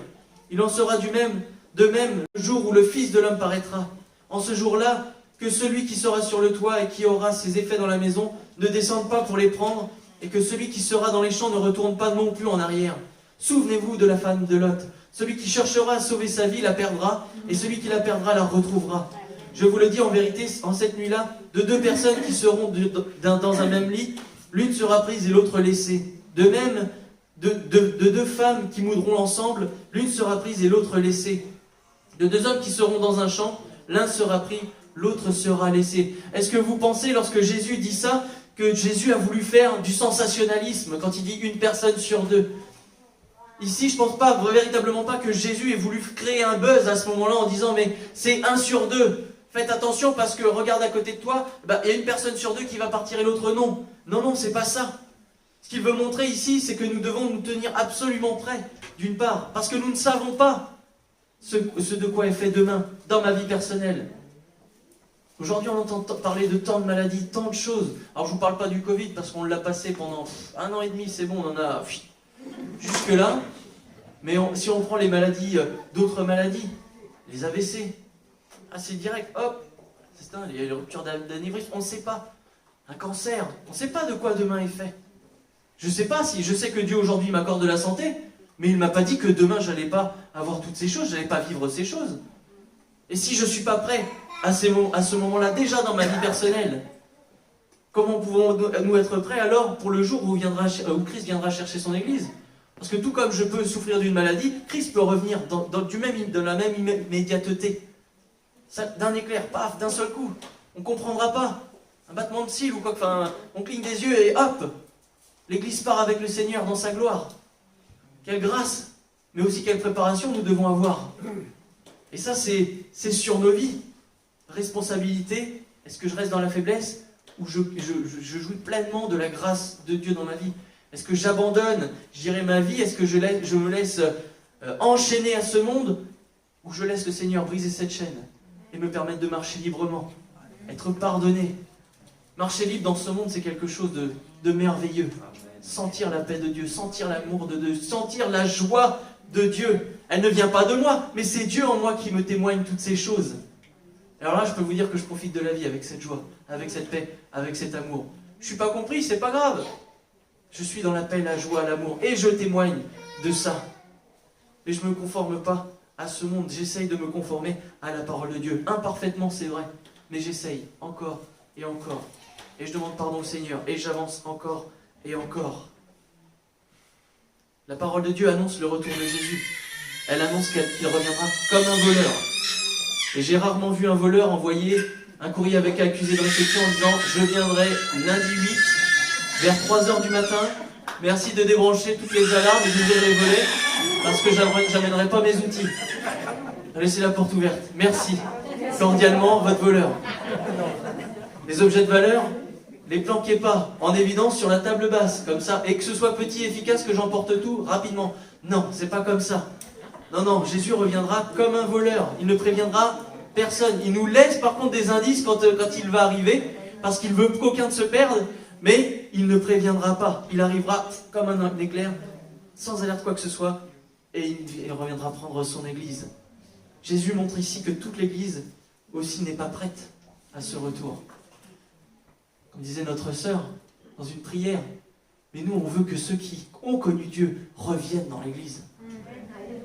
Il en sera de même le jour où le Fils de l'homme paraîtra. En ce jour-là, que celui qui sera sur le toit et qui aura ses effets dans la maison ne descende pas pour les prendre, et que celui qui sera dans les champs ne retourne pas non plus en arrière. Souvenez-vous de la femme de Lot. Celui qui cherchera à sauver sa vie la perdra, et celui qui la perdra la retrouvera. Je vous le dis en vérité, en cette nuit-là, de deux personnes qui seront dans un même lit, l'une sera prise et l'autre laissée. De même, de deux femmes qui moudront ensemble, l'une sera prise et l'autre laissée. De deux hommes qui seront dans un champ, l'un sera pris, l'autre sera laissé. Est-ce que vous pensez, lorsque Jésus dit ça, que Jésus a voulu faire du sensationnalisme quand il dit une personne sur deux? Ici, je ne pense pas, véritablement pas, que Jésus ait voulu créer un buzz à ce moment-là en disant mais c'est 1 sur 2. Faites attention parce que regarde à côté de toi, il y a une personne sur 2 qui va partir et l'autre non. Non, c'est pas ça. Ce qu'il veut montrer ici, c'est que nous devons nous tenir absolument prêts, d'une part, parce que nous ne savons pas ce de quoi est fait demain, dans ma vie personnelle. Aujourd'hui, on entend parler de tant de maladies, tant de choses. Alors, je ne vous parle pas du Covid, parce qu'on l'a passé pendant 1 an et demi, c'est bon, on en a jusque-là. Mais si on prend les maladies, d'autres maladies, les AVC, c'est direct, hop, il y a les ruptures d'anévrisme, on ne sait pas. Un cancer, on ne sait pas de quoi demain est fait. Je ne sais pas si, je sais que Dieu aujourd'hui m'accorde de la santé, mais il ne m'a pas dit que demain, je n'allais pas avoir toutes ces choses, je n'allais pas vivre ces choses. Et si je ne suis pas prêt à ce moment-là, déjà dans ma vie personnelle, comment pouvons-nous être prêts alors pour le jour où Christ viendra chercher son Église? Parce que tout comme je peux souffrir d'une maladie, Christ peut revenir dans la même immédiateté. D'un éclair, paf, d'un seul coup. On ne comprendra pas. Un battement de cils ou quoi, on cligne des yeux et hop, l'Église part avec le Seigneur dans sa gloire. Quelle grâce, mais aussi quelle préparation nous devons avoir. Et ça, c'est sur nos vies. Responsabilité, est-ce que je reste dans la faiblesse ou je jouis pleinement de la grâce de Dieu dans ma vie? Est-ce que j'abandonne, je dirais, ma vie? Est-ce que je me laisse enchaîner à ce monde? Ou je laisse le Seigneur briser cette chaîne et me permettre de marcher librement, être pardonné? Marcher libre dans ce monde, c'est quelque chose de merveilleux. Sentir la paix de Dieu, sentir l'amour de Dieu, sentir la joie de Dieu. Elle ne vient pas de moi, mais c'est Dieu en moi qui me témoigne toutes ces choses. Alors là, je peux vous dire que je profite de la vie avec cette joie, avec cette paix, avec cet amour. Je ne suis pas compris, c'est pas grave. Je suis dans la paix, la joie, l'amour, et je témoigne de ça. Mais je ne me conforme pas à ce monde, j'essaye de me conformer à la parole de Dieu. Imparfaitement, c'est vrai. mais j'essaye encore et encore. Et je demande pardon au Seigneur, et j'avance encore et encore. La parole de Dieu annonce le retour de Jésus. Elle annonce qu'il reviendra comme un voleur. Et j'ai rarement vu un voleur envoyer un courrier avec accusé de réception en disant « Je viendrai lundi 8, vers 3h du matin. Merci de débrancher toutes les alarmes et d'ouvrir les volets, parce que j'amènerai pas mes outils. Laissez la porte ouverte. Merci. Cordialement, votre voleur. » Les objets de valeur, les planquez pas en évidence sur la table basse, comme ça, et que ce soit petit et efficace, que j'emporte tout rapidement. Non, c'est pas comme ça. Non, non, Jésus reviendra comme un voleur. Il ne préviendra personne. Il nous laisse par contre des indices quand il va arriver, parce qu'il veut qu'aucun ne se perde, mais il ne préviendra pas. Il arrivera comme un éclair, sans alerte quoi que ce soit, et il reviendra prendre son église. Jésus montre ici que toute l'église aussi n'est pas prête à ce retour. Comme disait notre sœur dans une prière, mais nous on veut que ceux qui ont connu Dieu reviennent dans l'église.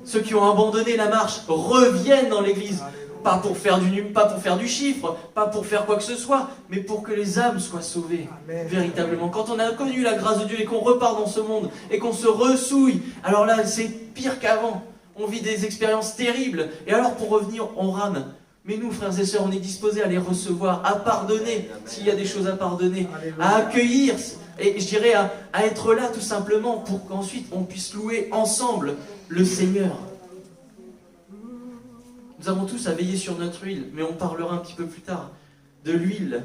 Ceux qui ont abandonné la marche reviennent dans l'église. Pas pour faire du chiffre, pas pour faire quoi que ce soit, mais pour que les âmes soient sauvées. Amen. Véritablement. Quand on a connu la grâce de Dieu et qu'on repart dans ce monde et qu'on se ressouille, alors là c'est pire qu'avant. On vit des expériences terribles. Et alors pour revenir, on rame. Mais nous, frères et sœurs, on est disposés à les recevoir, à pardonner s'il y a des choses à pardonner, à accueillir, et je dirais à être là tout simplement pour qu'ensuite on puisse louer ensemble le Seigneur. Nous avons tous à veiller sur notre huile, mais on parlera un petit peu plus tard de l'huile.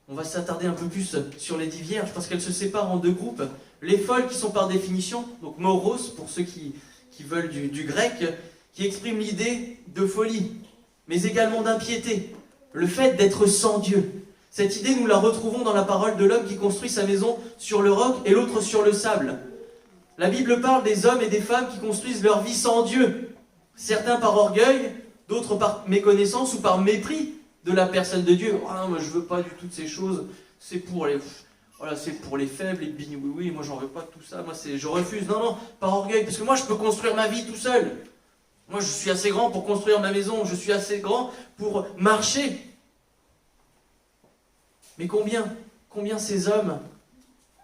On va s'attarder un peu plus sur les 10 vierges parce qu'elles se séparent en 2 groupes. Les folles qui sont par définition, donc moros pour ceux qui veulent du grec, qui expriment l'idée de folie, mais également d'impiété, le fait d'être sans Dieu. Cette idée, nous la retrouvons dans la parole de l'homme qui construit sa maison sur le roc et l'autre sur le sable. La Bible parle des hommes et des femmes qui construisent leur vie sans Dieu. Certains par orgueil, d'autres par méconnaissance ou par mépris de la personne de Dieu. Ah non, moi je veux pas du tout de ces choses, c'est pour les faibles, les bignes, oui, moi j'en veux pas de tout ça, je refuse. Non, par orgueil, parce que moi je peux construire ma vie tout seul. Moi, je suis assez grand pour construire ma maison, je suis assez grand pour marcher. Mais combien ces hommes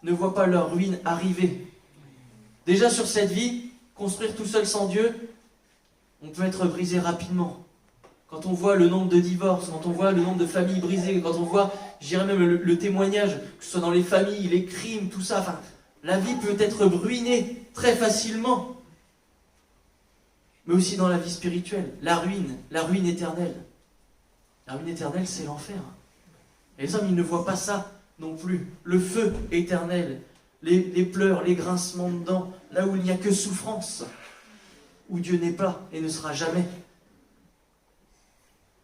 ne voient pas leur ruine arriver? Déjà sur cette vie, construire tout seul sans Dieu, on peut être brisé rapidement. Quand on voit le nombre de divorces, quand on voit le nombre de familles brisées, quand on voit, je dirais même le témoignage, que ce soit dans les familles, les crimes, tout ça, enfin, la vie peut être ruinée très facilement. Mais aussi dans la vie spirituelle, la ruine éternelle. La ruine éternelle, c'est l'enfer. Et les hommes, ils ne voient pas ça non plus. Le feu éternel, les pleurs, les grincements de dents, là où il n'y a que souffrance, où Dieu n'est pas et ne sera jamais.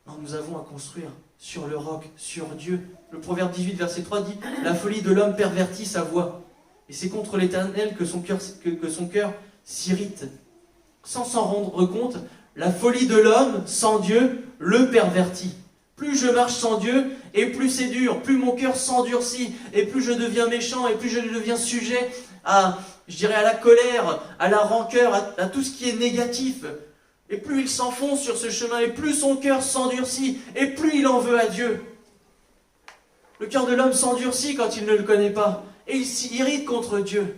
Non, nous avons à construire sur le roc, sur Dieu. Le proverbe 18, verset 3 dit « La folie de l'homme pervertit sa voix, et c'est contre l'Éternel que son cœur s'irrite. » Sans s'en rendre compte, la folie de l'homme sans Dieu le pervertit. Plus je marche sans Dieu, et plus c'est dur, plus mon cœur s'endurcit, et plus je deviens méchant, et plus je deviens sujet à la colère, à la rancœur, à tout ce qui est négatif. Et plus il s'enfonce sur ce chemin, et plus son cœur s'endurcit, et plus il en veut à Dieu. Le cœur de l'homme s'endurcit quand il ne le connaît pas, et il s'irrite contre Dieu.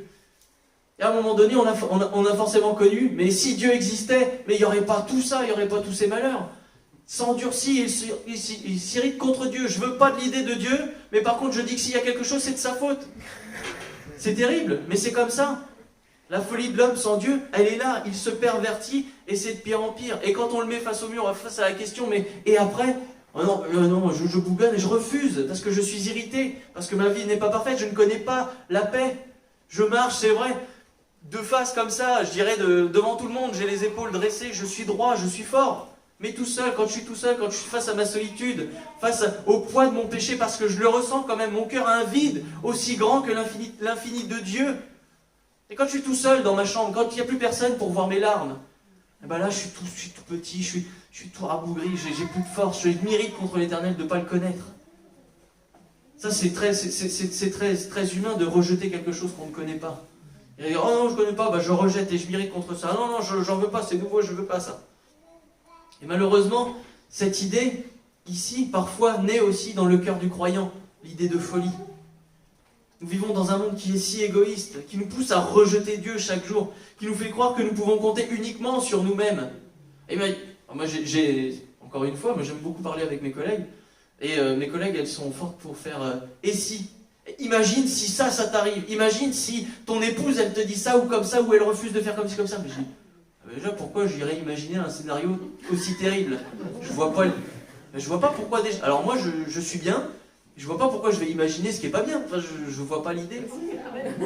Et à un moment donné, on a forcément connu, mais si Dieu existait, mais il n'y aurait pas tout ça, il n'y aurait pas tous ces malheurs. S'endurcit, il s'irrite contre Dieu. Je ne veux pas de l'idée de Dieu, mais par contre je dis que s'il y a quelque chose, c'est de sa faute. C'est terrible, mais c'est comme ça. La folie de l'homme sans Dieu, elle est là, il se pervertit, et c'est de pire en pire. Et quand on le met face au mur, face à la question, mais et après ? Oh non, je bougonne et je refuse, parce que je suis irrité, parce que ma vie n'est pas parfaite, je ne connais pas la paix. Je marche, c'est vrai, de face comme ça, je dirais devant tout le monde, j'ai les épaules dressées, je suis droit, je suis fort. Mais tout seul, quand je suis tout seul, quand je suis face à ma solitude, face au poids de mon péché, parce que je le ressens quand même, mon cœur a un vide aussi grand que l'infini de Dieu. Et quand je suis tout seul dans ma chambre, quand il n'y a plus personne pour voir mes larmes, et ben là je suis tout petit, je suis tout rabougri, j'ai plus de force, je m'irrite contre l'Éternel de ne pas le connaître. Ça c'est très humain de rejeter quelque chose qu'on ne connaît pas. Et dire, oh non, je ne connais pas, bah, je rejette et je m'irrite contre ça. Non, j'en veux pas, c'est nouveau, je ne veux pas ça. Et malheureusement, cette idée, ici, parfois, naît aussi dans le cœur du croyant l'idée de folie. Nous vivons dans un monde qui est si égoïste, qui nous pousse à rejeter Dieu chaque jour, qui nous fait croire que nous pouvons compter uniquement sur nous-mêmes. Et bien, moi, encore une fois, moi j'aime beaucoup parler avec mes collègues, et mes collègues, elles sont fortes pour faire et si. Imagine si ça t'arrive. Imagine si ton épouse, elle te dit ça ou comme ça, ou elle refuse de faire comme ci, comme ça. Mais je dis, déjà, pourquoi j'irais imaginer un scénario aussi terrible? Je vois pas pourquoi déjà. Alors moi, je suis bien. Je vois pas pourquoi je vais imaginer ce qui est pas bien. Enfin, je vois pas l'idée.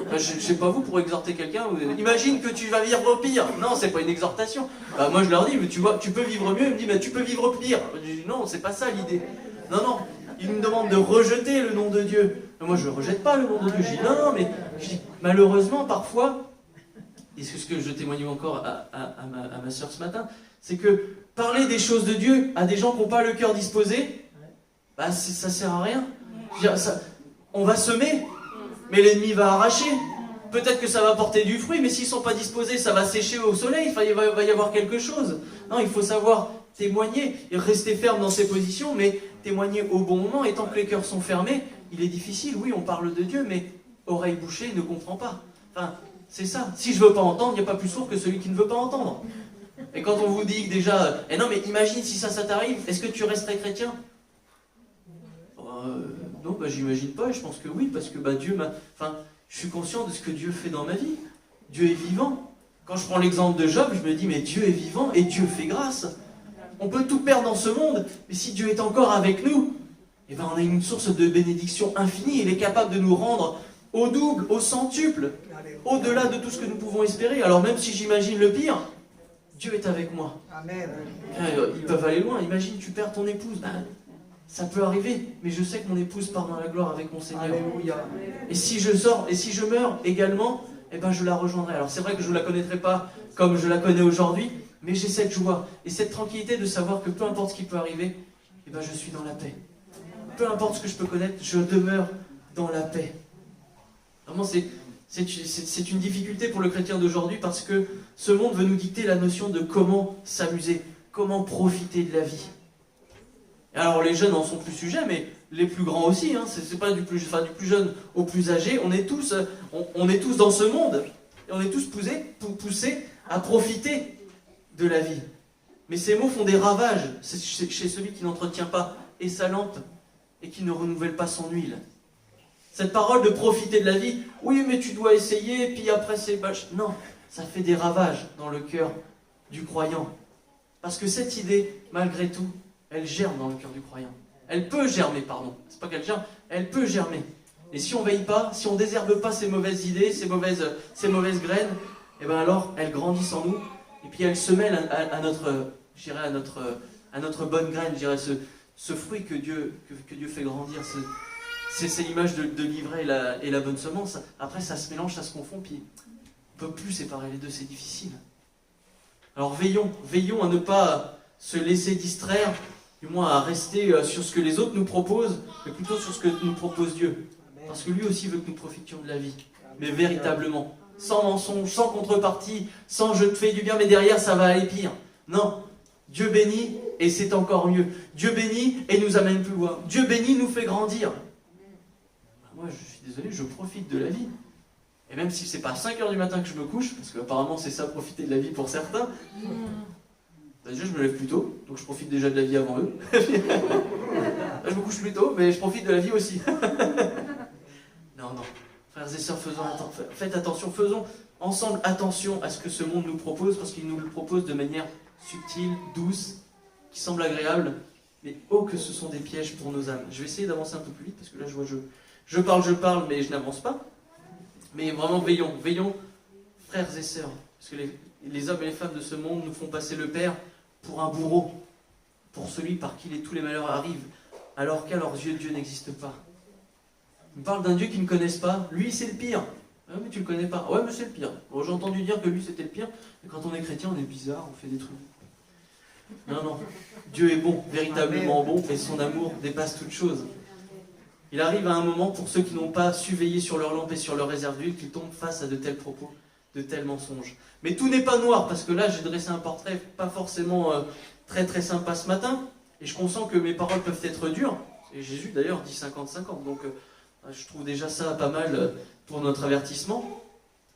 Enfin, je sais pas vous pour exhorter quelqu'un. Imagine que tu vas vivre pire. Non, c'est pas une exhortation. Bah, moi je leur dis, mais tu vois, tu peux vivre mieux. Ils me disent, mais tu peux vivre pire. Je dis, non, c'est pas ça l'idée. Non. Ils me demandent de rejeter le nom de Dieu. Mais moi je rejette pas le nom de Dieu. Je dis non, mais je dis, malheureusement parfois, et c'est ce que je témoigne encore à ma soeur ce matin, c'est que parler des choses de Dieu à des gens qui n'ont pas le cœur disposé, bah ça sert à rien. Je veux dire, on va semer, mais l'ennemi va arracher. Peut-être que ça va porter du fruit, mais s'ils ne sont pas disposés, ça va sécher au soleil, il va y avoir quelque chose. Non, il faut savoir témoigner et rester ferme dans ses positions, mais témoigner au bon moment. Et tant que les cœurs sont fermés, il est difficile. Oui, on parle de Dieu, mais oreille bouchée ne comprend pas. Enfin, c'est ça. Si je ne veux pas entendre, il n'y a pas plus sourd que celui qui ne veut pas entendre. Et quand on vous dit que déjà, non mais imagine si ça t'arrive, est-ce que tu resterais chrétien? Non, j'imagine pas, et je pense que oui, parce que Dieu m'a... Enfin, je suis conscient de ce que Dieu fait dans ma vie. Dieu est vivant. Quand je prends l'exemple de Job, je me dis, mais Dieu est vivant et Dieu fait grâce. On peut tout perdre dans ce monde, mais si Dieu est encore avec nous, eh ben on a une source de bénédiction infinie. Il est capable de nous rendre au double, au centuple, au-delà de tout ce que nous pouvons espérer. Alors même si j'imagine le pire, Dieu est avec moi. Amen. Ils peuvent aller loin. Imagine, tu perds ton épouse. Ça peut arriver, mais je sais que mon épouse part dans la gloire avec mon Seigneur. Alléluia. Et si je sors, et si je meurs également, eh ben je la rejoindrai. Alors c'est vrai que je ne la connaîtrai pas comme je la connais aujourd'hui, mais j'ai cette joie et cette tranquillité de savoir que peu importe ce qui peut arriver, eh ben je suis dans la paix. Peu importe ce que je peux connaître, je demeure dans la paix. Vraiment, c'est une difficulté pour le chrétien d'aujourd'hui parce que ce monde veut nous dicter la notion de comment s'amuser, comment profiter de la vie. Alors les jeunes en sont plus sujets, mais les plus grands aussi, hein, c'est pas du plus jeune au plus âgé, on est tous dans ce monde, et on est tous poussés à profiter de la vie. Mais ces mots font des ravages chez celui qui n'entretient pas et sa lampe, et qui ne renouvelle pas son huile. Cette parole de profiter de la vie, oui mais tu dois essayer, puis après c'est bâche. Non, ça fait des ravages dans le cœur du croyant. Parce que cette idée, malgré tout, elle germe dans le cœur du croyant. Elle peut germer, pardon. C'est pas qu'elle germe, elle peut germer. Et si on veille pas, si on désherbe pas ces mauvaises idées, ces mauvaises graines, eh ben alors elles grandissent en nous, et puis elles se mêlent à notre bonne graine, je dirais, ce fruit que Dieu fait grandir. C'est l'image de l'ivraie et la bonne semence. Après ça se mélange, ça se confond, puis on ne peut plus séparer les deux, c'est difficile. Alors veillons à ne pas se laisser distraire, du moins à rester sur ce que les autres nous proposent, mais plutôt sur ce que nous propose Dieu. Parce que lui aussi veut que nous profitions de la vie, mais véritablement, sans mensonge, sans contrepartie, sans je te fais du bien, mais derrière ça va aller pire. Non, Dieu bénit et c'est encore mieux. Dieu bénit et nous amène plus loin. Dieu bénit, nous fait grandir. Moi, je suis désolé, je profite de la vie. Et même si c'est pas à 5h du matin que je me couche, parce qu'apparemment c'est ça, profiter de la vie pour certains, déjà je me lève plus tôt, donc je profite déjà de la vie avant eux. Là, je me couche plus tôt, mais je profite de la vie aussi. Non, frères et sœurs, faites attention, faisons ensemble attention à ce que ce monde nous propose, parce qu'il nous le propose de manière subtile, douce, qui semble agréable, mais oh que ce sont des pièges pour nos âmes. Je vais essayer d'avancer un peu plus vite, parce que là je parle, mais je n'avance pas. Mais vraiment, veillons, frères et sœurs, parce que les hommes et les femmes de ce monde nous font passer le Père pour un bourreau, pour celui par qui tous les malheurs arrivent, alors qu'à leurs yeux, Dieu n'existe pas. Ils parlent d'un Dieu qu'ils ne connaissent pas. Lui, c'est le pire. Ah, mais tu le connais pas. Ouais, mais c'est le pire. Bon, j'ai entendu dire que lui, c'était le pire. Mais quand on est chrétien, on est bizarre, on fait des trucs. Non. Dieu est bon, véritablement bon, et son amour dépasse toute chose. Il arrive à un moment, pour ceux qui n'ont pas su veiller sur leur lampe et sur leur réserve d'huile, qu'ils tombent face à de tels propos, de tels mensonges. Mais tout n'est pas noir, parce que là, j'ai dressé un portrait pas forcément très très sympa ce matin. Et je consens que mes paroles peuvent être dures. Et Jésus d'ailleurs dit 50-50. Donc je trouve déjà ça pas mal pour notre avertissement.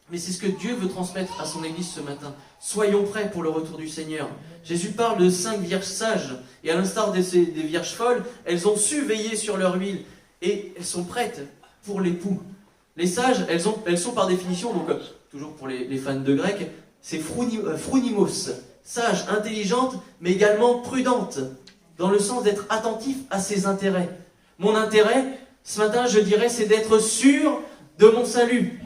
Mais c'est ce que Dieu veut transmettre à son Église ce matin. Soyons prêts pour le retour du Seigneur. Jésus parle de 5 vierges sages. Et à l'instar des vierges folles, elles ont su veiller sur leur huile. Et elles sont prêtes pour l'époux. Les sages, elles sont par définition, donc toujours pour les fans de grec, c'est phronimos. Sage, intelligente, mais également prudente. Dans le sens d'être attentif à ses intérêts. Mon intérêt, ce matin, je dirais, c'est d'être sûr de mon salut.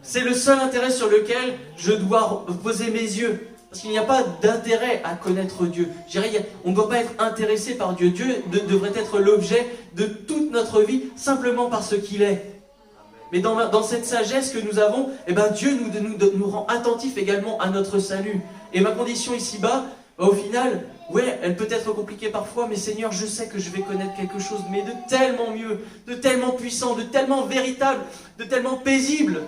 C'est le seul intérêt sur lequel je dois poser mes yeux. Parce qu'il n'y a pas d'intérêt à connaître Dieu. Je dirais, on ne doit pas être intéressé par Dieu. Dieu devrait être l'objet de toute notre vie, simplement par ce qu'il est. Mais dans cette sagesse que nous avons, eh ben Dieu nous rend attentifs également à notre salut. Et ma condition ici-bas, au final, ouais, elle peut être compliquée parfois, mais Seigneur, je sais que je vais connaître quelque chose, mais de tellement mieux, de tellement puissant, de tellement véritable, de tellement paisible,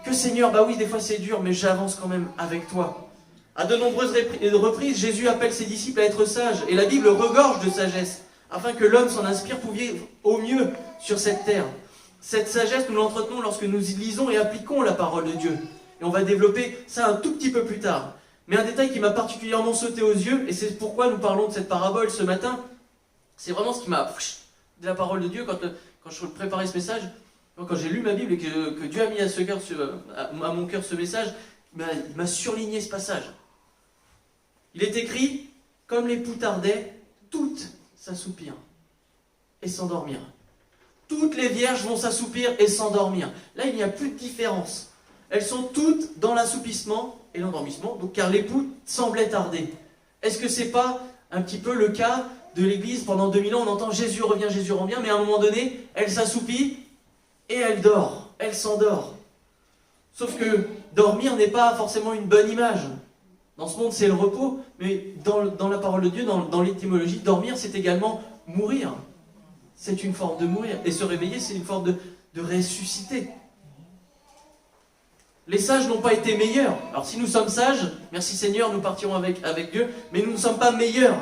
que Seigneur, bah oui, des fois c'est dur, mais j'avance quand même avec toi. À de nombreuses reprises, Jésus appelle ses disciples à être sages, et la Bible regorge de sagesse, afin que l'homme s'en inspire pour vivre au mieux sur cette terre. Cette sagesse, nous l'entretenons lorsque nous lisons et appliquons la parole de Dieu. Et on va développer ça un tout petit peu plus tard. Mais un détail qui m'a particulièrement sauté aux yeux, et c'est pourquoi nous parlons de cette parabole ce matin, c'est vraiment ce qui m'a de la parole de Dieu quand je préparais ce message, quand j'ai lu ma Bible et que Dieu a mis à mon cœur ce message, il m'a surligné ce passage. Il est écrit, comme l'époux tardait, toutes s'assoupirent et s'endormirent. Toutes les vierges vont s'assoupir et s'endormir. Là, il n'y a plus de différence. Elles sont toutes dans l'assoupissement et l'endormissement, donc car l'époux semblait tarder. Est-ce que c'est pas un petit peu le cas de l'Église? Pendant 2000 ans, on entend Jésus revient, mais à un moment donné, elle s'assoupit et elle dort, elle s'endort. Sauf que dormir n'est pas forcément une bonne image. Dans ce monde, c'est le repos, mais dans la parole de Dieu, dans l'étymologie, dormir, c'est également mourir. C'est une forme de mourir. Et se réveiller, c'est une forme de ressusciter. Les sages n'ont pas été meilleurs. Alors si nous sommes sages, merci Seigneur, nous partirons avec Dieu, mais nous ne sommes pas meilleurs.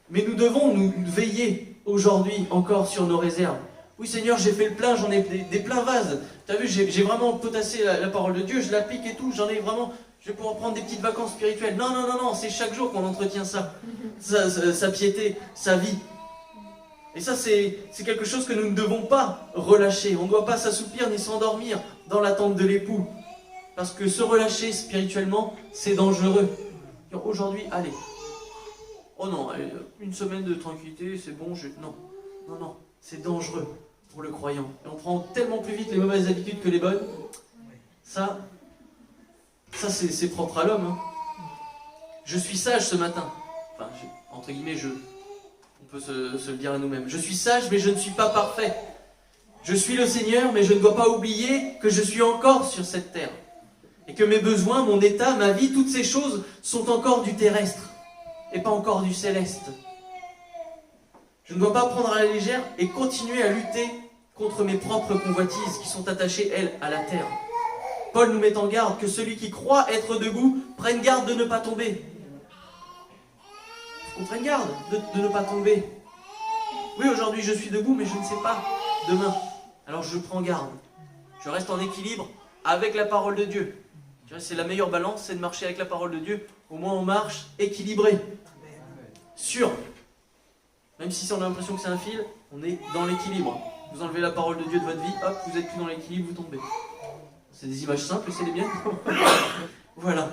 Mais nous devons nous veiller aujourd'hui encore sur nos réserves. Oui Seigneur, j'ai fait le plein, j'en ai des pleins vases. Tu as vu, j'ai vraiment potassé la parole de Dieu, je l'applique et tout, j'en ai vraiment... Je vais pouvoir prendre des petites vacances spirituelles. Non, c'est chaque jour qu'on entretient ça. Sa piété, sa vie. Et ça, c'est quelque chose que nous ne devons pas relâcher. On ne doit pas s'assoupir ni s'endormir dans l'attente de l'époux. Parce que se relâcher spirituellement, c'est dangereux. Aujourd'hui, allez. Oh non, allez, une semaine de tranquillité, c'est bon. Non, c'est dangereux pour le croyant. Et on prend tellement plus vite les mauvaises habitudes que les bonnes. Ça c'est propre à l'homme. Hein. Je suis sage ce matin. Enfin, entre guillemets, on peut se le dire à nous-mêmes. Je suis sage, mais je ne suis pas parfait. Je suis le Seigneur, mais je ne dois pas oublier que je suis encore sur cette terre. Et que mes besoins, mon état, ma vie, toutes ces choses sont encore du terrestre et pas encore du céleste. Je ne dois pas prendre à la légère et continuer à lutter contre mes propres convoitises qui sont attachées, elles, à la terre. Paul nous met en garde que celui qui croit être debout prenne garde de ne pas tomber. On prenne garde de ne pas tomber. Oui, aujourd'hui je suis debout, mais je ne sais pas demain. Alors je prends garde. Je reste en équilibre avec la parole de Dieu. C'est la meilleure balance, c'est de marcher avec la parole de Dieu. Au moins on marche équilibré. Sûr. Même si on a l'impression que c'est un fil, on est dans l'équilibre. Vous enlevez la parole de Dieu de votre vie, hop, vous n'êtes plus dans l'équilibre, vous tombez. C'est des images simples, c'est les miennes. Voilà.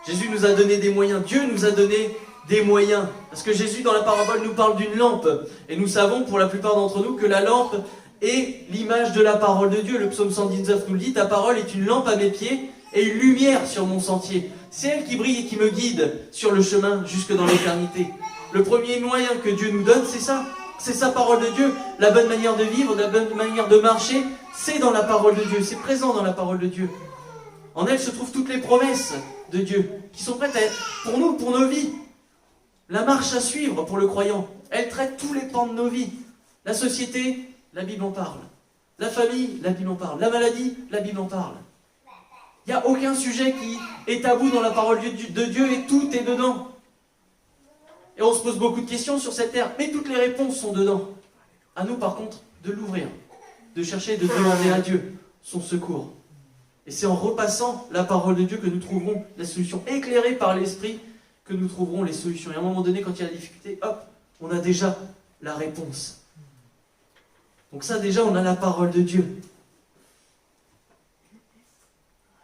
Jésus nous a donné des moyens. Dieu nous a donné des moyens. Parce que Jésus, dans la parabole, nous parle d'une lampe. Et nous savons, pour la plupart d'entre nous, que la lampe est l'image de la parole de Dieu. Le psaume 119 nous le dit, ta parole est une lampe à mes pieds et une lumière sur mon sentier. C'est elle qui brille et qui me guide sur le chemin jusque dans l'éternité. Le premier moyen que Dieu nous donne, c'est ça. C'est sa parole de Dieu. La bonne manière de vivre, la bonne manière de marcher, c'est dans la parole de Dieu. C'est présent dans la parole de Dieu. En elle se trouvent toutes les promesses de Dieu qui sont prêtes à être pour nous, pour nos vies. La marche à suivre pour le croyant. Elle traite tous les pans de nos vies. La société, la Bible en parle. La famille, la Bible en parle. La maladie, la Bible en parle. Il n'y a aucun sujet qui est tabou dans la parole de Dieu et tout est dedans. Il Et on se pose beaucoup de questions sur cette terre, mais toutes les réponses sont dedans. À nous, par contre, de l'ouvrir, de chercher, de demander à Dieu son secours. Et c'est en repassant la parole de Dieu que nous trouverons la solution, éclairée par l'Esprit, que nous trouverons les solutions. Et à un moment donné, quand il y a la difficulté, hop, on a déjà la réponse. Donc ça, déjà, on a la parole de Dieu.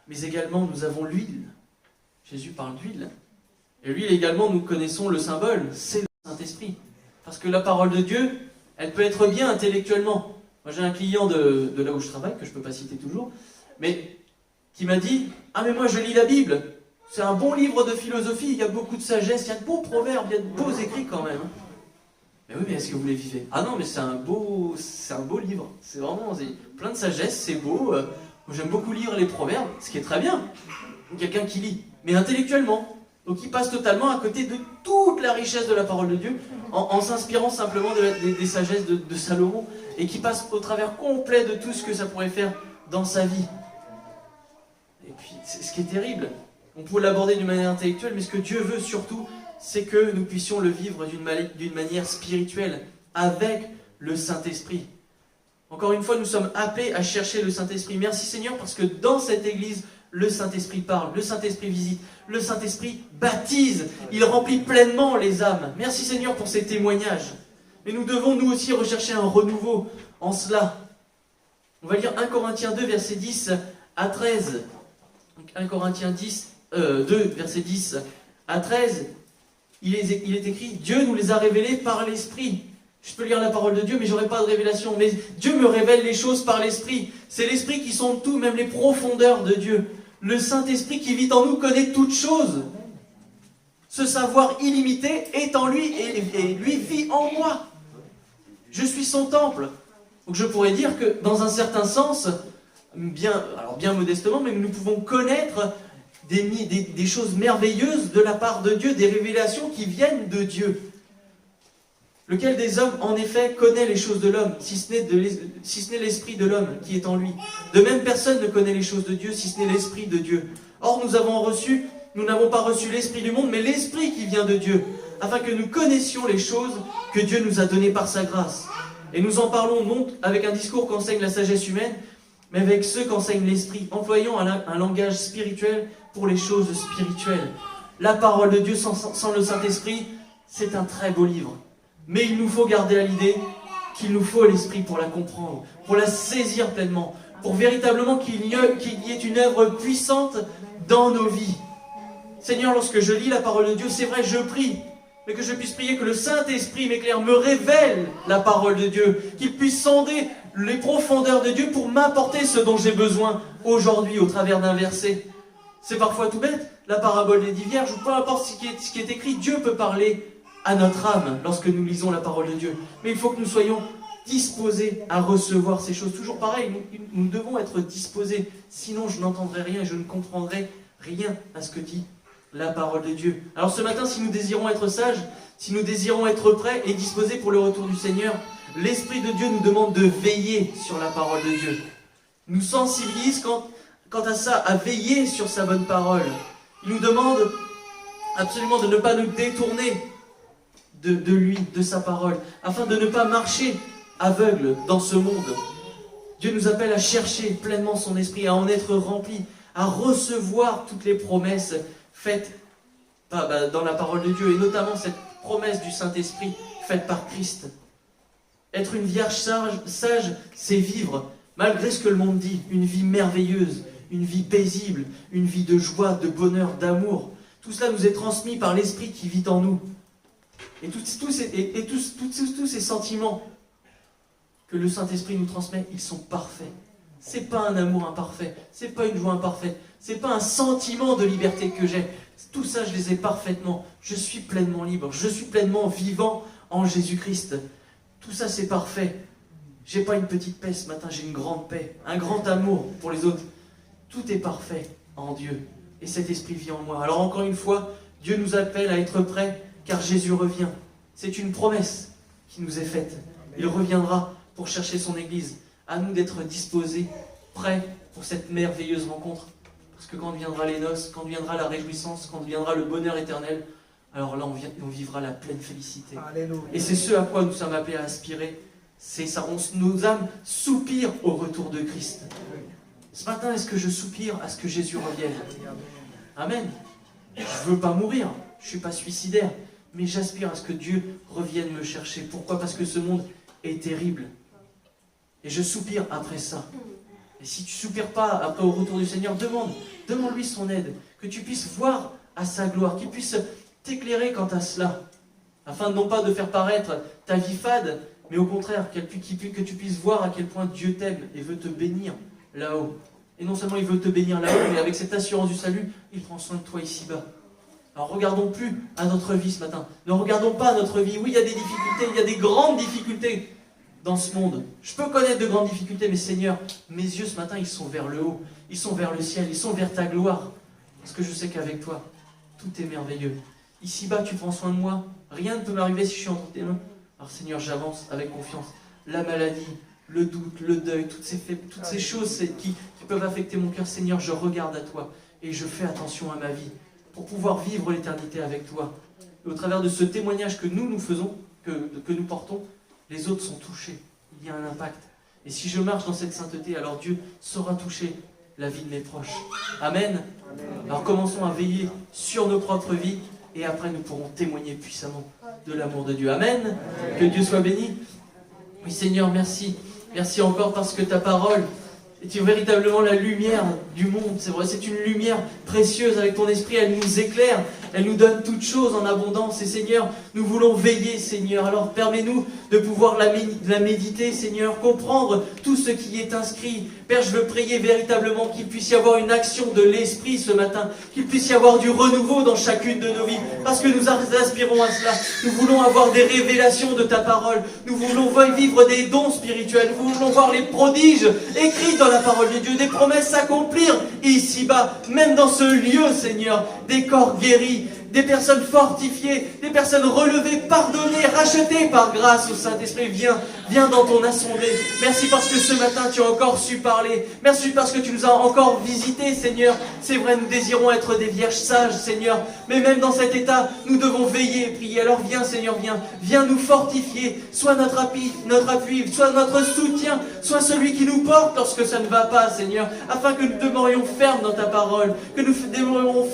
Mais également, nous avons l'huile. Jésus parle d'huile. Et l'huile également, nous connaissons le symbole, c'est le Saint-Esprit. Parce que la parole de Dieu, elle peut être bien intellectuellement. Moi, j'ai un client de là où je travaille, que je ne peux pas citer toujours, mais qui m'a dit « Ah, mais moi, je lis la Bible. C'est un bon livre de philosophie, il y a beaucoup de sagesse, il y a de beaux proverbes, il y a de beaux écrits quand même. » Mais oui, mais est-ce que vous les vivez? Ah non, mais c'est un beau livre. C'est vraiment plein de sagesse, c'est beau. J'aime beaucoup lire les proverbes, ce qui est très bien. Quelqu'un qui lit, mais intellectuellement. Donc il passe totalement à côté de toute la richesse de la parole de Dieu, en s'inspirant simplement des sagesses de Salomon, et qui passe au travers complet de tout ce que ça pourrait faire dans sa vie. Et puis, c'est ce qui est terrible. On peut l'aborder d'une manière intellectuelle, mais ce que Dieu veut surtout, c'est que nous puissions le vivre d'une manière spirituelle, avec le Saint-Esprit. Encore une fois, nous sommes appelés à chercher le Saint-Esprit. Merci Seigneur, parce que dans cette Église, le Saint-Esprit parle, le Saint-Esprit visite, le Saint-Esprit baptise, il remplit pleinement les âmes. Merci Seigneur pour ces témoignages. Mais nous devons nous aussi rechercher un renouveau en cela. On va lire 1 Corinthiens 2, verset 10 à 13. Donc 1 Corinthiens 2, verset 10 à 13, il est écrit « Dieu nous les a révélés par l'Esprit ». Je peux lire la parole de Dieu, mais je n'aurai pas de révélation. Mais Dieu me révèle les choses par l'Esprit. C'est l'Esprit qui sonde tout, même les profondeurs de Dieu. Le Saint-Esprit qui vit en nous connaît toutes choses. Ce savoir illimité est en lui et lui vit en moi. Je suis son temple. Donc je pourrais dire que, dans un certain sens, bien modestement, mais nous pouvons connaître des choses merveilleuses de la part de Dieu, des révélations qui viennent de Dieu. Lequel des hommes, en effet, connaît les choses de l'homme, si ce n'est l'esprit de l'homme qui est en lui. De même, personne ne connaît les choses de Dieu, si ce n'est l'esprit de Dieu. Or, nous n'avons pas reçu l'esprit du monde, mais l'esprit qui vient de Dieu, afin que nous connaissions les choses que Dieu nous a données par sa grâce. Et nous en parlons non avec un discours qu'enseigne la sagesse humaine, mais avec ceux qu'enseigne l'esprit, employant un langage spirituel pour les choses spirituelles. La parole de Dieu sans le Saint-Esprit, c'est un très beau livre. Mais il nous faut garder à l'idée qu'il nous faut l'Esprit pour la comprendre, pour la saisir pleinement, pour véritablement qu'il y ait une œuvre puissante dans nos vies. Seigneur, lorsque je lis la parole de Dieu, c'est vrai, je prie, mais que je puisse prier que le Saint-Esprit m'éclaire, me révèle la parole de Dieu, qu'il puisse sonder les profondeurs de Dieu pour m'apporter ce dont j'ai besoin aujourd'hui au travers d'un verset. C'est parfois tout bête, la parabole des 10 vierges, ou peu importe ce qui est écrit, Dieu peut parler à notre âme lorsque nous lisons la parole de Dieu. Mais il faut que nous soyons disposés à recevoir ces choses. Toujours pareil, nous devons être disposés. Sinon, je n'entendrai rien et je ne comprendrai rien à ce que dit la parole de Dieu. Alors ce matin, si nous désirons être sages, si nous désirons être prêts et disposés pour le retour du Seigneur, l'Esprit de Dieu nous demande de veiller sur la parole de Dieu. Nous sensibilise quant à ça, à veiller sur sa bonne parole. Il nous demande absolument de ne pas nous détourner de lui, de sa parole, afin de ne pas marcher aveugle dans ce monde. Dieu nous appelle à chercher pleinement son esprit, à en être rempli, à recevoir toutes les promesses faites dans la parole de Dieu, et notamment cette promesse du Saint-Esprit faite par Christ. Être une vierge sage, c'est vivre, malgré ce que le monde dit, une vie merveilleuse, une vie paisible, une vie de joie, de bonheur, d'amour. Tout cela nous est transmis par l'Esprit qui vit en nous. Et tous ces sentiments que le Saint-Esprit nous transmet, ils sont parfaits. C'est pas un amour imparfait, c'est pas une joie imparfaite, c'est pas un sentiment de liberté que j'ai. Tout ça, je les ai parfaitement. Je suis pleinement libre, je suis pleinement vivant en Jésus-Christ. Tout ça, c'est parfait. J'ai pas une petite paix ce matin, j'ai une grande paix, un grand amour pour les autres. Tout est parfait en Dieu. Et cet esprit vit en moi. Alors encore une fois, Dieu nous appelle à être prêts, car Jésus revient. C'est une promesse qui nous est faite. Il reviendra pour chercher son Église. À nous d'être disposés, prêts pour cette merveilleuse rencontre. Parce que quand viendra les noces, quand viendra la réjouissance, quand viendra le bonheur éternel, alors là on vivra la pleine félicité. Alléluia. Et c'est ce à quoi nous sommes appelés à aspirer. C'est ça, nos âmes soupirent au retour de Christ. Ce matin, est-ce que je soupire à ce que Jésus revienne? Amen. Je ne veux pas mourir, je ne suis pas suicidaire, mais j'aspire à ce que Dieu revienne me chercher. Pourquoi? Parce que ce monde est terrible. Et je soupire après ça. Et si tu ne soupires pas après au retour du Seigneur, demande-lui son aide, que tu puisses voir à sa gloire, qu'il puisse t'éclairer quant à cela, afin non pas de faire paraître ta vie fade, mais au contraire, que tu puisses voir à quel point Dieu t'aime et veut te bénir là-haut. Et non seulement il veut te bénir là-haut, mais avec cette assurance du salut, il prend soin de toi ici-bas. Alors regardons plus à notre vie ce matin. Ne regardons pas à notre vie. Oui, il y a des difficultés, il y a des grandes difficultés dans ce monde. Je peux connaître de grandes difficultés, mais Seigneur, mes yeux ce matin, ils sont vers le haut, ils sont vers le ciel, ils sont vers ta gloire. Parce que je sais qu'avec toi, tout est merveilleux. Ici-bas, tu prends soin de moi. Rien ne peut m'arriver si je suis entre tes mains. Alors Seigneur, j'avance avec confiance. La maladie, le doute, le deuil, toutes ces choses qui peuvent affecter mon cœur, Seigneur, je regarde à toi et je fais attention à ma vie pour pouvoir vivre l'éternité avec toi. Et au travers de ce témoignage que nous faisons, que nous portons, les autres sont touchés. Il y a un impact. Et si je marche dans cette sainteté, alors Dieu saura toucher la vie de mes proches. Amen. Alors commençons à veiller sur nos propres vies et après nous pourrons témoigner puissamment de l'amour de Dieu. Amen. Que Dieu soit béni. Oui Seigneur, merci. Merci encore parce que ta parole est véritablement la lumière du monde. C'est vrai, c'est une lumière précieuse avec ton esprit. Elle nous éclaire, elle nous donne toutes choses en abondance. Et Seigneur, nous voulons veiller, Seigneur. Alors permets-nous de pouvoir la méditer, Seigneur, comprendre tout ce qui est inscrit. Père, je veux prier véritablement qu'il puisse y avoir une action de l'Esprit ce matin, qu'il puisse y avoir du renouveau dans chacune de nos vies, parce que nous aspirons à cela. Nous voulons avoir des révélations de ta parole. Nous voulons vivre des dons spirituels. Nous voulons voir les prodiges écrits dans la parole de Dieu, des promesses s'accomplir ici-bas, même dans ce lieu, Seigneur, des corps guéris, des personnes fortifiées, des personnes relevées, pardonnées, rachetées par grâce au Saint-Esprit. Viens dans ton assemblée. Merci parce que ce matin tu as encore su parler. Merci parce que tu nous as encore visités, Seigneur. C'est vrai, nous désirons être des vierges sages, Seigneur. Mais même dans cet état, nous devons veiller et prier. Alors viens, Seigneur, viens nous fortifier. Sois notre appui, sois notre soutien, sois celui qui nous porte lorsque ça ne va pas, Seigneur, afin que nous demeurions fermes dans ta parole, que nous demeurions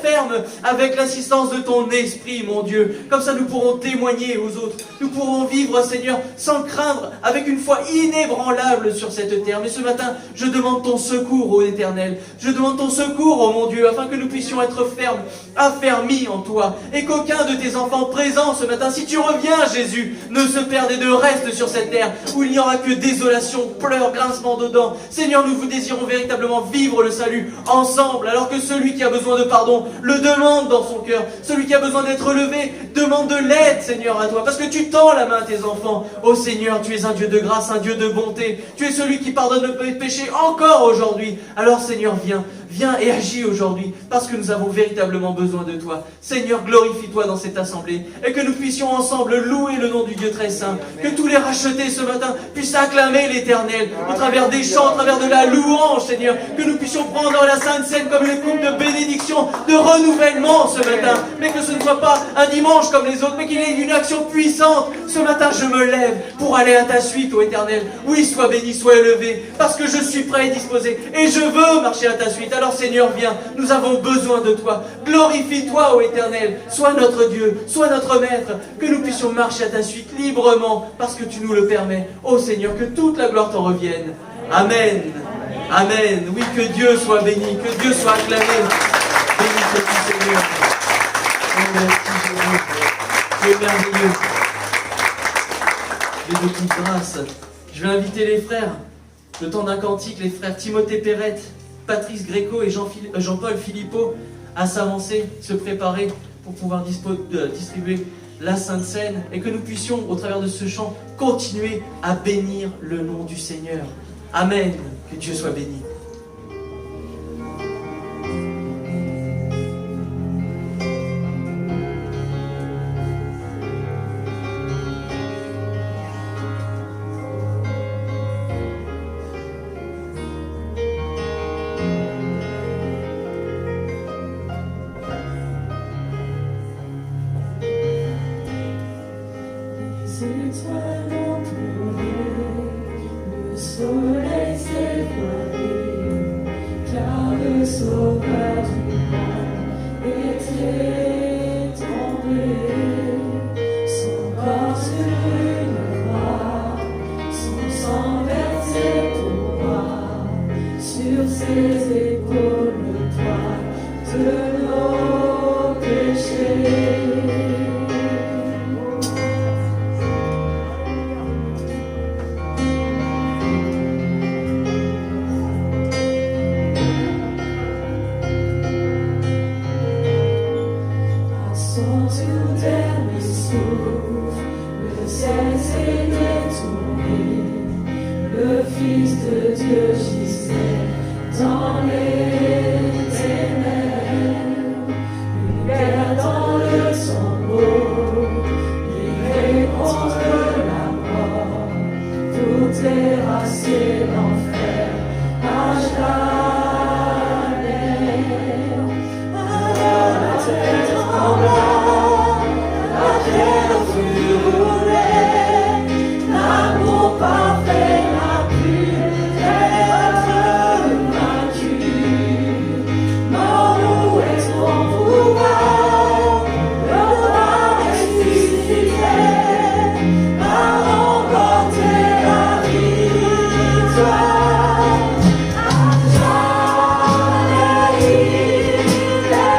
fermes avec l'assistance de ton esprit, mon Dieu. Comme ça, nous pourrons témoigner aux autres. Nous pourrons vivre, Seigneur, sans craindre, avec une foi inébranlable sur cette terre. Mais ce matin, je demande ton secours, ô Éternel. Je demande ton secours, ô mon Dieu, afin que nous puissions être fermes, affermis en toi. Et qu'aucun de tes enfants présents ce matin, si tu reviens, Jésus, ne se perde et ne reste sur cette terre où il n'y aura que désolation, pleurs, grincement de dents. Seigneur, nous vous désirons véritablement vivre le salut ensemble, alors que celui qui a besoin de pardon le demande dans son cœur. Celui qui a besoin d'être relevé demande de l'aide, Seigneur, à toi, parce que tu tends la main à tes enfants. Ô Seigneur, tu es un Dieu de grâce, un Dieu de bonté. Tu es celui qui pardonne le péché encore aujourd'hui. Alors Seigneur, viens et agis aujourd'hui, parce que nous avons véritablement besoin de toi. Seigneur, glorifie-toi dans cette assemblée, et que nous puissions ensemble louer le nom du Dieu très saint. Que tous les rachetés ce matin puissent acclamer l'Éternel, au travers des chants, au travers de la louange, Seigneur. Que nous puissions prendre la Sainte Seine comme une coupe de bénédiction, de renouvellement ce matin. Mais que ce ne soit pas un dimanche comme les autres, mais qu'il y ait une action puissante. Ce matin, je me lève pour aller à ta suite, ô Éternel. Oui, sois béni, sois élevé, parce que je suis prêt et disposé, et je veux marcher à ta suite. Alors Seigneur, viens, nous avons besoin de toi. Glorifie-toi, ô Éternel. Sois notre Dieu, sois notre Maître, que nous puissions marcher à ta suite librement, parce que tu nous le permets. Ô Seigneur, que toute la gloire t'en revienne. Amen. Amen. Oui, que Dieu soit béni, que Dieu soit acclamé. Béni sois-tu, Seigneur. Oh, merci, Jésus. Tu es merveilleux. Dieu de toute grâce. Je vais inviter les frères, le temps d'un cantique, les frères Timothée Perrette, Patrice Gréco et Jean-Paul Philippot à s'avancer, se préparer pour pouvoir distribuer la Sainte Seine, et que nous puissions, au travers de ce chant, continuer à bénir le nom du Seigneur. Amen. Que Dieu soit béni. étoiles ont pleuré, le soleil s'est voilé, car le sauveur du monde était tombé. Son corps sur une croix, son sang versé pour moi, sur ses épaules le poids de nos péchés. Le ciel s'est détourné, le Fils de Dieu gisait dans les ténèbres, une guerre dans le tombeau, livré contre la mort, pour terrasser l'enfer à jamais. Alors la terre trembla. L'amour parfait n'a pu être vaincu. Mort, où est ton pouvoir? Le roi ressuscité a remporté la victoire. À jamais il est glorifié.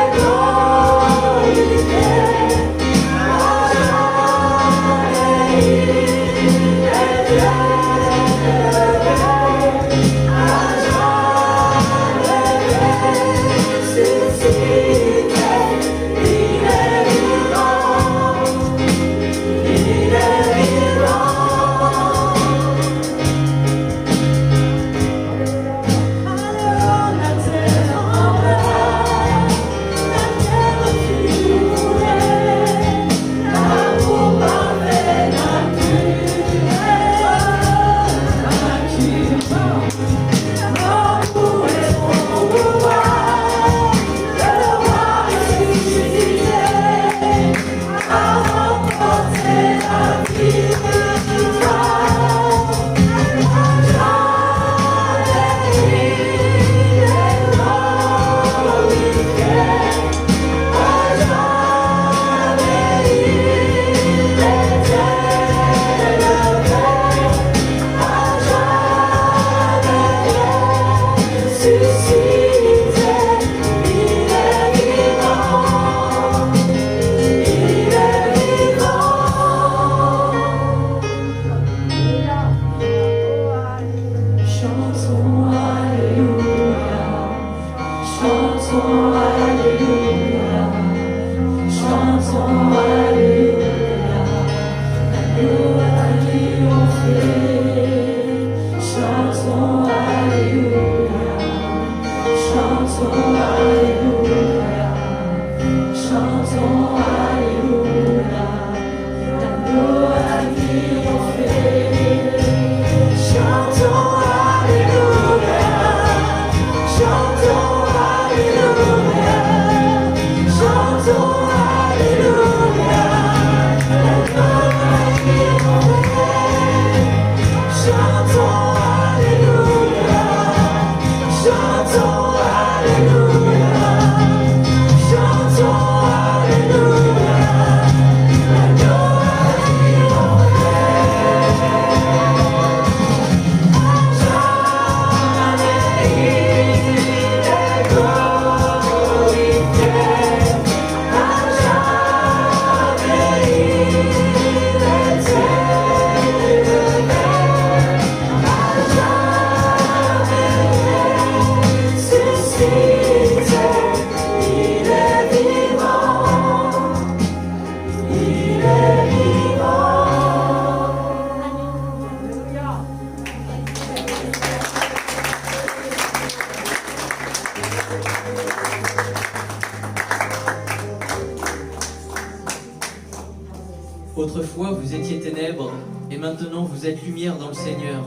Autrefois, vous étiez ténèbres, et maintenant vous êtes lumière dans le Seigneur.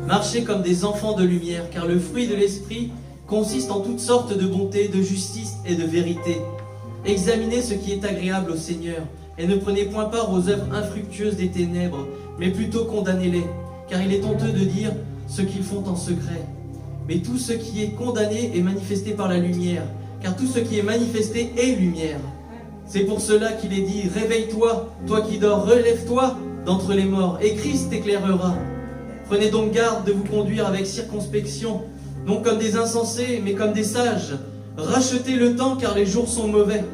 Marchez comme des enfants de lumière, car le fruit de l'Esprit consiste en toutes sortes de bonté, de justice et de vérité. Examinez ce qui est agréable au Seigneur, et ne prenez point part aux œuvres infructueuses des ténèbres, mais plutôt condamnez-les, car il est honteux de dire ce qu'ils font en secret. Mais tout ce qui est condamné est manifesté par la lumière, car tout ce qui est manifesté est lumière. C'est pour cela qu'il est dit, réveille-toi, toi qui dors, relève-toi d'entre les morts, et Christ t'éclairera. Prenez donc garde de vous conduire avec circonspection, non comme des insensés, mais comme des sages. Rachetez le temps, car les jours sont mauvais.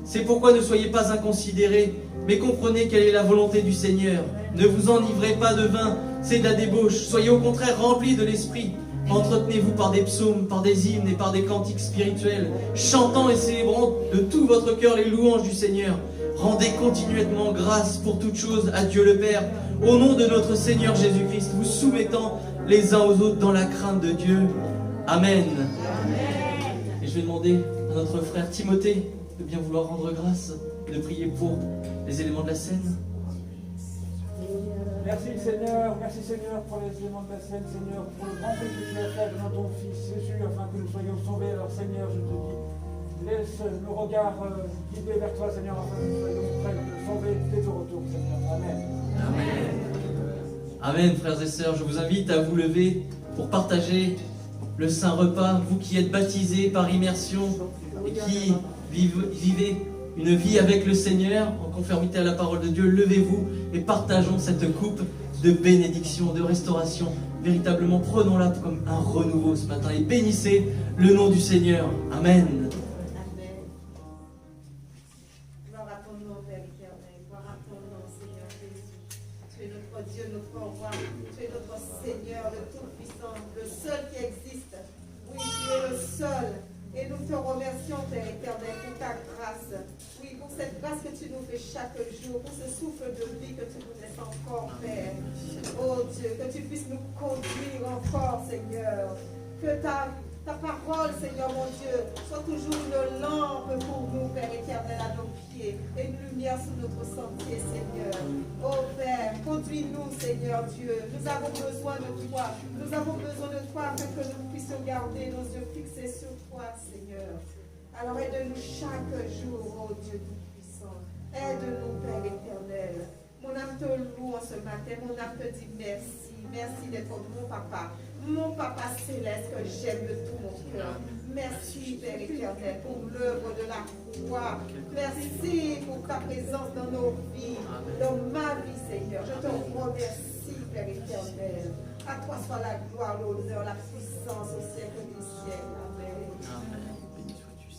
C'est pourquoi ne soyez pas inconsidérés, mais comprenez quelle est la volonté du Seigneur. Ne vous enivrez pas de vin, c'est de la débauche. Soyez au contraire remplis de l'esprit. Entretenez-vous par des psaumes, par des hymnes et par des cantiques spirituels, chantant et célébrant de tout votre cœur les louanges du Seigneur. Rendez continuellement grâce pour toutes choses à Dieu le Père, au nom de notre Seigneur Jésus-Christ, vous soumettant les uns aux autres dans la crainte de Dieu. Amen. Et je vais demander à notre frère Timothée de bien vouloir rendre grâce et de prier pour les éléments de la scène. Merci Seigneur pour les éléments de la scène, Seigneur, pour le grand prix que tu as fait dans ton Fils Jésus, afin que nous soyons sauvés. Alors Seigneur, je te dis, laisse nos regards guidés vers toi, Seigneur, afin que nous soyons prêts de sauver dès ton retour, Seigneur. Amen. Amen. Amen, frères et sœurs, je vous invite à vous lever pour partager le Saint Repas, vous qui êtes baptisés par immersion et qui vivez une vie avec le Seigneur, en conformité à la parole de Dieu, levez-vous et partageons cette coupe de bénédiction, de restauration. Véritablement, prenons-la comme un renouveau ce matin et bénissez le nom du Seigneur. Amen. Amen. Gloire à ton nom, Père éternel. Gloire à ton nom, Seigneur Jésus. Tu es notre Dieu, notre roi. Tu es notre Seigneur, le Tout-Puissant, le seul qui existe. Oui, tu es le seul. Et nous te remercions, Père éternel, pour ta grâce. Oui, pour cette grâce que tu nous fais chaque jour, pour ce souffle de vie que tu nous laisses encore, Père. Oh Dieu, que tu puisses nous conduire encore, Seigneur. Que ta parole, Seigneur mon Dieu, soit toujours une lampe pour nous, Père éternel, à nos pieds, et une lumière sur notre sentier, Seigneur. Oh Père, conduis-nous, Seigneur Dieu. Nous avons besoin de toi. Nous avons besoin de toi afin que nous puissions garder nos yeux fixés sur toi, Seigneur. Alors aide-nous chaque jour, oh Dieu Tout-Puissant. Aide-nous, Père éternel. Mon âme te loue en ce matin. Mon âme te dit merci. Merci d'être mon papa céleste que j'aime de tout mon cœur. Merci, Père éternel, pour l'œuvre de la croix. Merci pour ta présence dans nos vies, dans ma vie, Seigneur. Je te remercie, Père éternel. À toi soit la gloire, l'honneur, la puissance au siècle des siècles. Amen. Amen. Béni sois-tu,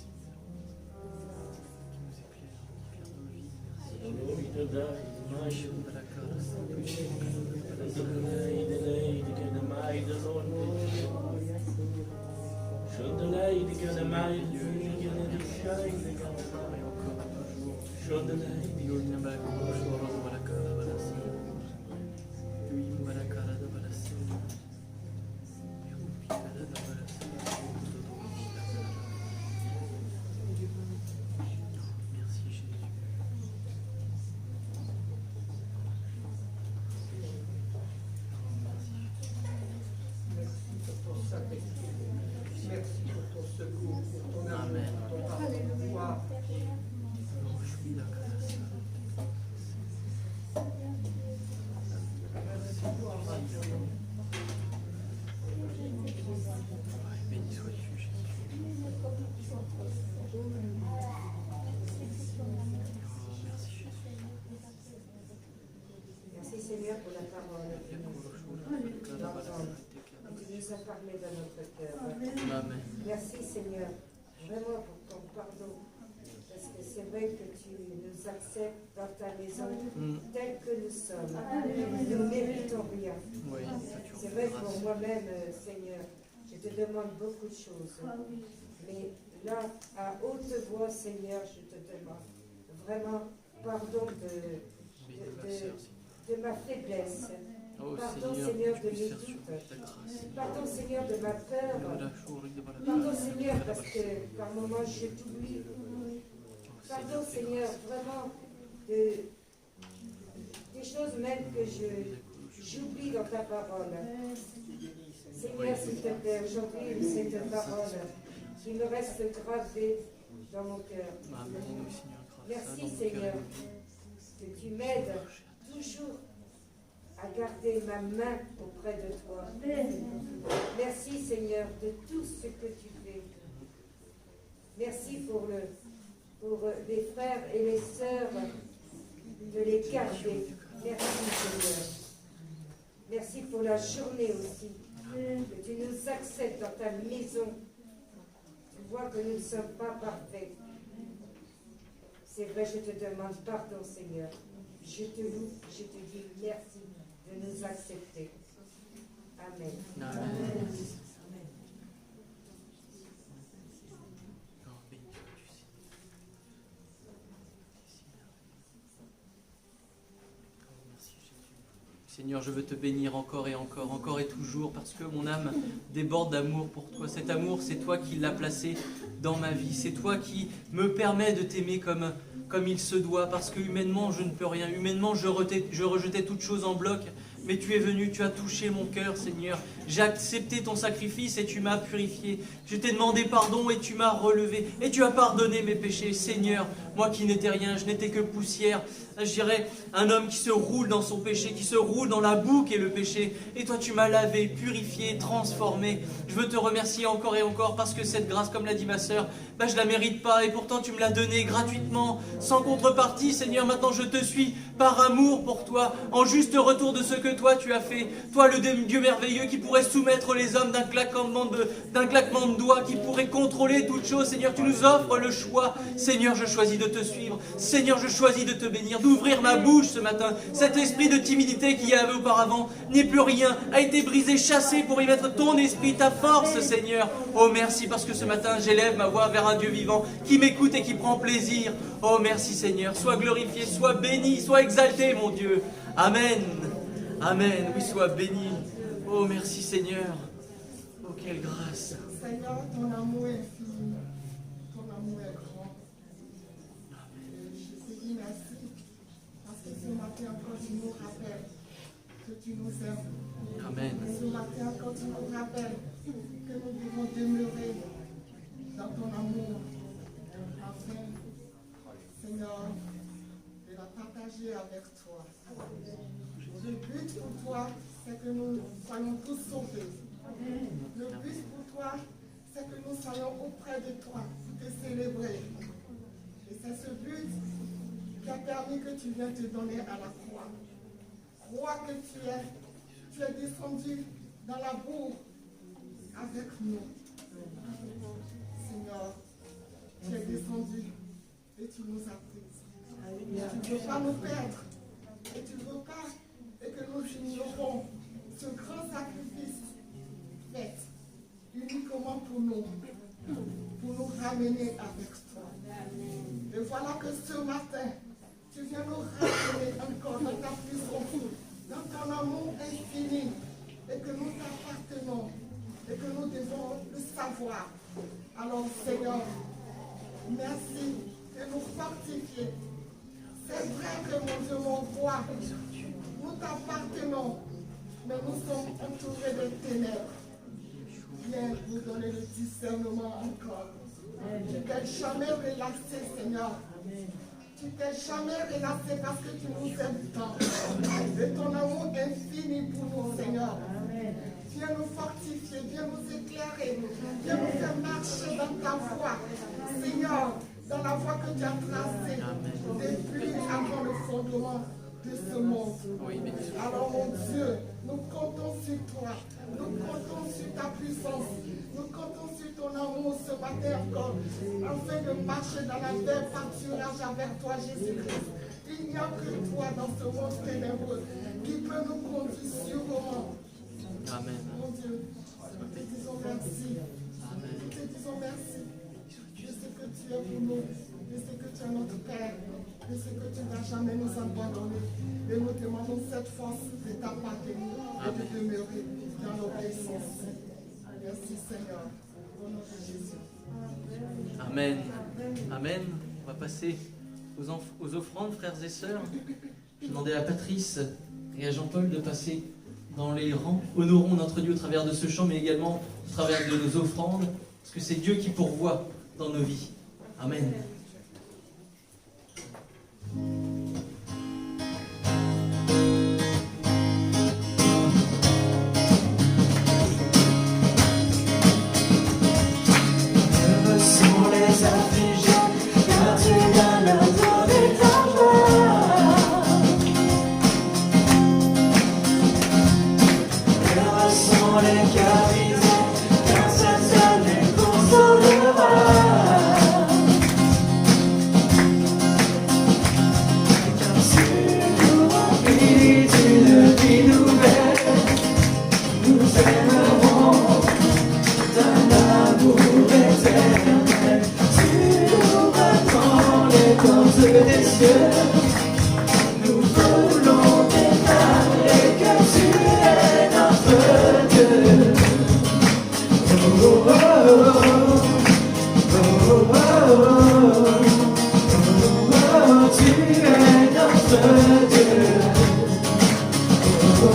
Merci pour ton secours, pour ton amour, Amen. pour ton pardon. Béni sois-tu, Merci Seigneur pour la parole. Tu nous as parlé dans notre cœur. Amen. Merci Seigneur, vraiment pour ton pardon. Parce que c'est vrai que tu nous acceptes dans ta maison tels que nous sommes. Nous ne méritons rien. Oui, C'est vrai pour moi-même, Seigneur, je te demande beaucoup de choses. Mais là, à haute voix, Seigneur, je te demande vraiment pardon de ma faiblesse. Oh, Pardon, Seigneur, de mes doutes. Pardon, Seigneur, de ma peur. Pardon, Seigneur, parce que par moments je t'oublie. Pardon, Seigneur, vraiment des choses même que j'oublie dans ta parole. Seigneur, s'il te plaît, aujourd'hui, cette parole qui me reste gravée dans mon cœur. Merci, Seigneur. que tu m'aides toujours à garder ma main auprès de toi. Merci Seigneur de tout ce que tu fais. Merci pour les frères et les sœurs, de les garder. Merci Seigneur. Merci pour la journée aussi, que tu nous acceptes dans ta maison. Tu vois que nous ne sommes pas parfaits. C'est vrai, je te demande pardon Seigneur. Je te loue, je te dis merci de nous accepter. Amen. Amen. Seigneur, je veux te bénir encore et encore, encore et toujours, parce que mon âme déborde d'amour pour toi. Cet amour, c'est toi qui l'as placé dans ma vie. C'est toi qui me permet de t'aimer comme il se doit, parce que humainement, je ne peux rien. Humainement, je rejetais toute chose en bloc. Mais tu es venu, tu as touché mon cœur, Seigneur. J'ai accepté ton sacrifice et tu m'as purifié. Je t'ai demandé pardon et tu m'as relevé. Et tu as pardonné mes péchés, Seigneur. Moi qui n'étais rien, je n'étais que poussière. Je dirais un homme qui se roule dans son péché, qui se roule dans la boue qu'est le péché. Et toi tu m'as lavé, purifié, transformé. Je veux te remercier encore et encore parce que cette grâce, comme l'a dit ma sœur, je ne la mérite pas. Et pourtant tu me l'as donnée gratuitement, sans contrepartie, Seigneur. Maintenant je te suis par amour pour toi, en juste retour de ce que toi tu as fait. Toi le Dieu merveilleux qui pourrait soumettre les hommes d'un claquement de doigts, qui pourrait contrôler toute chose. Seigneur, tu nous offres le choix. Seigneur, je choisis de te suivre. Seigneur, je choisis de te bénir, d'ouvrir ma bouche ce matin. Cet esprit de timidité qu'il y avait auparavant n'est plus rien, a été brisé, chassé pour y mettre ton esprit, ta force, Seigneur. Oh merci parce que ce matin j'élève ma voix vers un Dieu vivant qui m'écoute et qui prend plaisir. Oh merci Seigneur, sois glorifié, sois béni, sois exalté mon Dieu. Amen. Amen, oui, sois béni. Oh, merci Seigneur. Oh, quelle grâce. Seigneur, ton amour est infini. Ton amour est grand. Je te dis merci parce que ce matin encore tu nous rappelles que tu nous aimes. Amen. Ce matin encore tu nous rappelles que nous devons demeurer dans ton amour afin, Seigneur, de la partager avec toi. Le but pour toi, c'est que nous soyons tous sauvés. Le but pour toi, c'est que nous soyons auprès de toi pour te célébrer. Et c'est ce but qui a permis que tu viennes te donner à la croix. Crois que tu es descendu dans la boue avec nous. Seigneur, tu es descendu et tu nous as pris. Tu ne veux pas nous perdre et tu ne veux pas et que nous ignorons ce grand sacrifice fait uniquement pour nous ramener avec toi. Et voilà que ce matin, tu viens nous ramener encore dans ta puissance, dans ton amour infini, et que nous t'appartenons, et que nous devons le savoir. Alors Seigneur, merci de nous fortifier. C'est vrai que mon Dieu, mon roi, nous t'appartenons, mais nous sommes entourés de ténèbres. Viens nous donner le discernement encore. Tu t'es jamais relaxé, Seigneur. Tu t'es jamais relaxé parce que tu nous aimes tant. Et ton amour infini pour nous, Seigneur. Viens nous fortifier, viens nous éclairer, viens nous faire marcher dans ta voie. Seigneur, dans la voie que tu as tracée depuis avant le fondement de ce monde. Alors mon Dieu, nous comptons sur toi, nous comptons sur ta puissance, nous comptons sur ton amour ce matin encore, afin de marcher dans la belle pâturage avec toi, Jésus-Christ. Il n'y a que toi dans ce monde ténébreux qui peut nous conduire sûrement. Amen. Mon Dieu, nous te disons merci. Nous te disons merci. Je sais que tu es pour nous. Je sais que tu es notre Père. Je sais que tu ne vas jamais nous abandonner. Et nous demandons cette force de t'appartenir et de demeurer dans l'obéissance. Merci Seigneur. Au nom de Jésus. Amen. Amen. On va passer aux offrandes, frères et sœurs. Je demandais à Patrice et à Jean-Paul de passer dans les rangs. Honorons notre Dieu au travers de ce chant, mais également au travers de nos offrandes, parce que c'est Dieu qui pourvoit dans nos vies. Amen. cieux. Nous voulons déclarer que tu es notre Dieu. Oh, oh, oh, oh, oh, oh, tu es notre Dieu. Oh,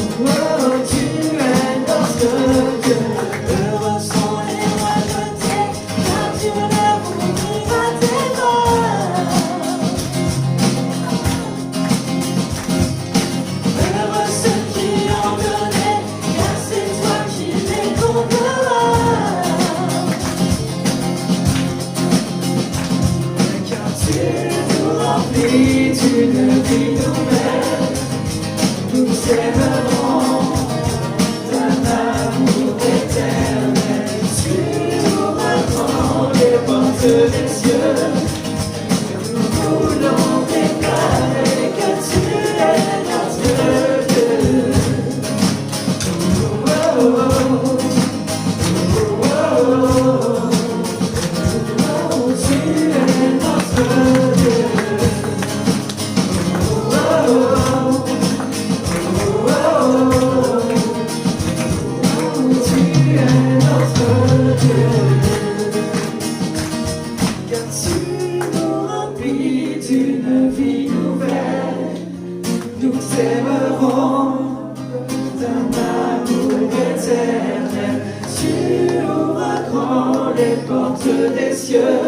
oh, tu es notre Dieu. Heureux sont les royautés, car tu leur ouvriras tes bras. Heureux ceux qui ont donné, car c'est toi qui les comblera. Car tu nous remplis d'une vie nouvelle. Nous s'aimerons d'un amour éternel. Tu ouvres grand les portes des cieux. Nous voulons déclarer que tu es notre Dieu. Oh, oh, oh, oh, oh, tu es notre Dieu. Oh, oh, tu es notre Dieu. Car tu nous remplis d'une vie nouvelle. Nous t'aimerons d'un amour éternel. Tu ouvres grand les portes des cieux.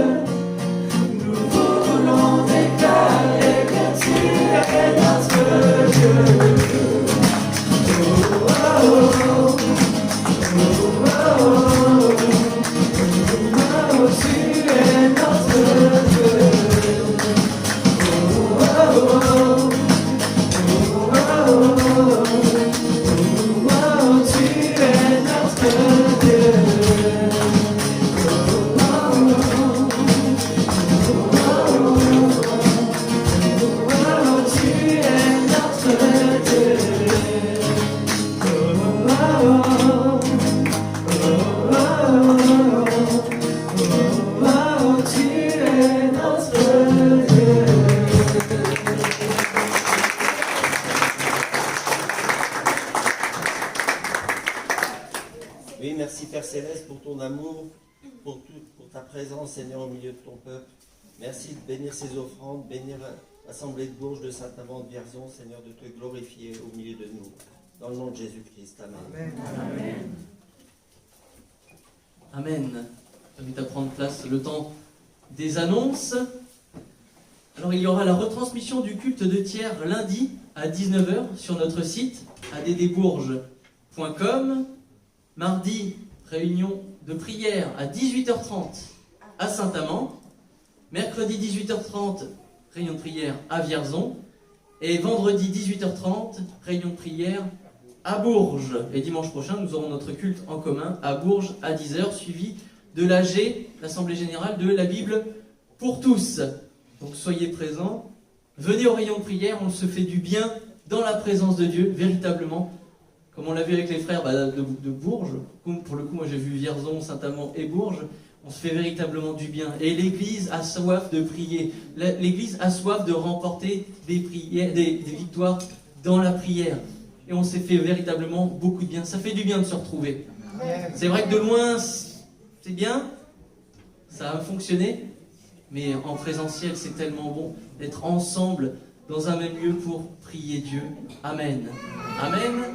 Nous voulons déclarer que tu es notre Dieu. Oh, oh, oh, oh, oh, tu es notre Dieu. Oh, oh, oh, tu es notre Dieu. Oui, merci Père Céleste pour ton amour, pour ta présence, Seigneur, au milieu de ton peuple. Merci de bénir ces offrandes, bénir l'Assemblée de Bourges de Saint-Amand de Vierzon, Seigneur, de te glorifier au milieu de nous. Dans le nom de Jésus-Christ. Amen. Amen. Amen. J'invite à prendre place le temps des annonces. Alors, il y aura la retransmission du culte de tiers lundi à 19h sur notre site addbourges.com. Mardi, réunion de prière à 18h30 à Saint-Amand. Mercredi 18h30, réunion de prière à Vierzon. Et vendredi 18h30, réunion de prière à Bourges. Et dimanche prochain, nous aurons notre culte en commun à Bourges à 10h, suivi de l'AG, l'Assemblée Générale de la Bible pour tous. Donc soyez présents, venez au rayon de prière, on se fait du bien dans la présence de Dieu, véritablement. Comme on l'a vu avec les frères de Bourges, pour le coup, moi j'ai vu Vierzon, Saint-Amand et Bourges, on se fait véritablement du bien. Et l'Église a soif de prier. L'Église a soif de remporter des victoires dans la prière. Et on s'est fait véritablement beaucoup de bien. Ça fait du bien de se retrouver. C'est vrai que de loin, c'est bien, ça a fonctionné, mais en présentiel, c'est tellement bon d'être ensemble dans un même lieu pour prier Dieu. Amen. Amen.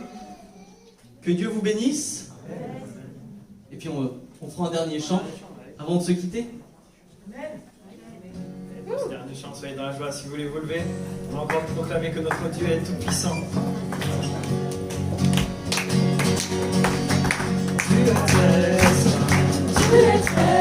Que Dieu vous bénisse. Et puis on prend un dernier chant avant de se quitter. Ce dernier chant, soyez dans la joie. Si vous voulez vous lever, on va encore proclamer que notre Dieu est tout puissant. Tu es très saint, tu es très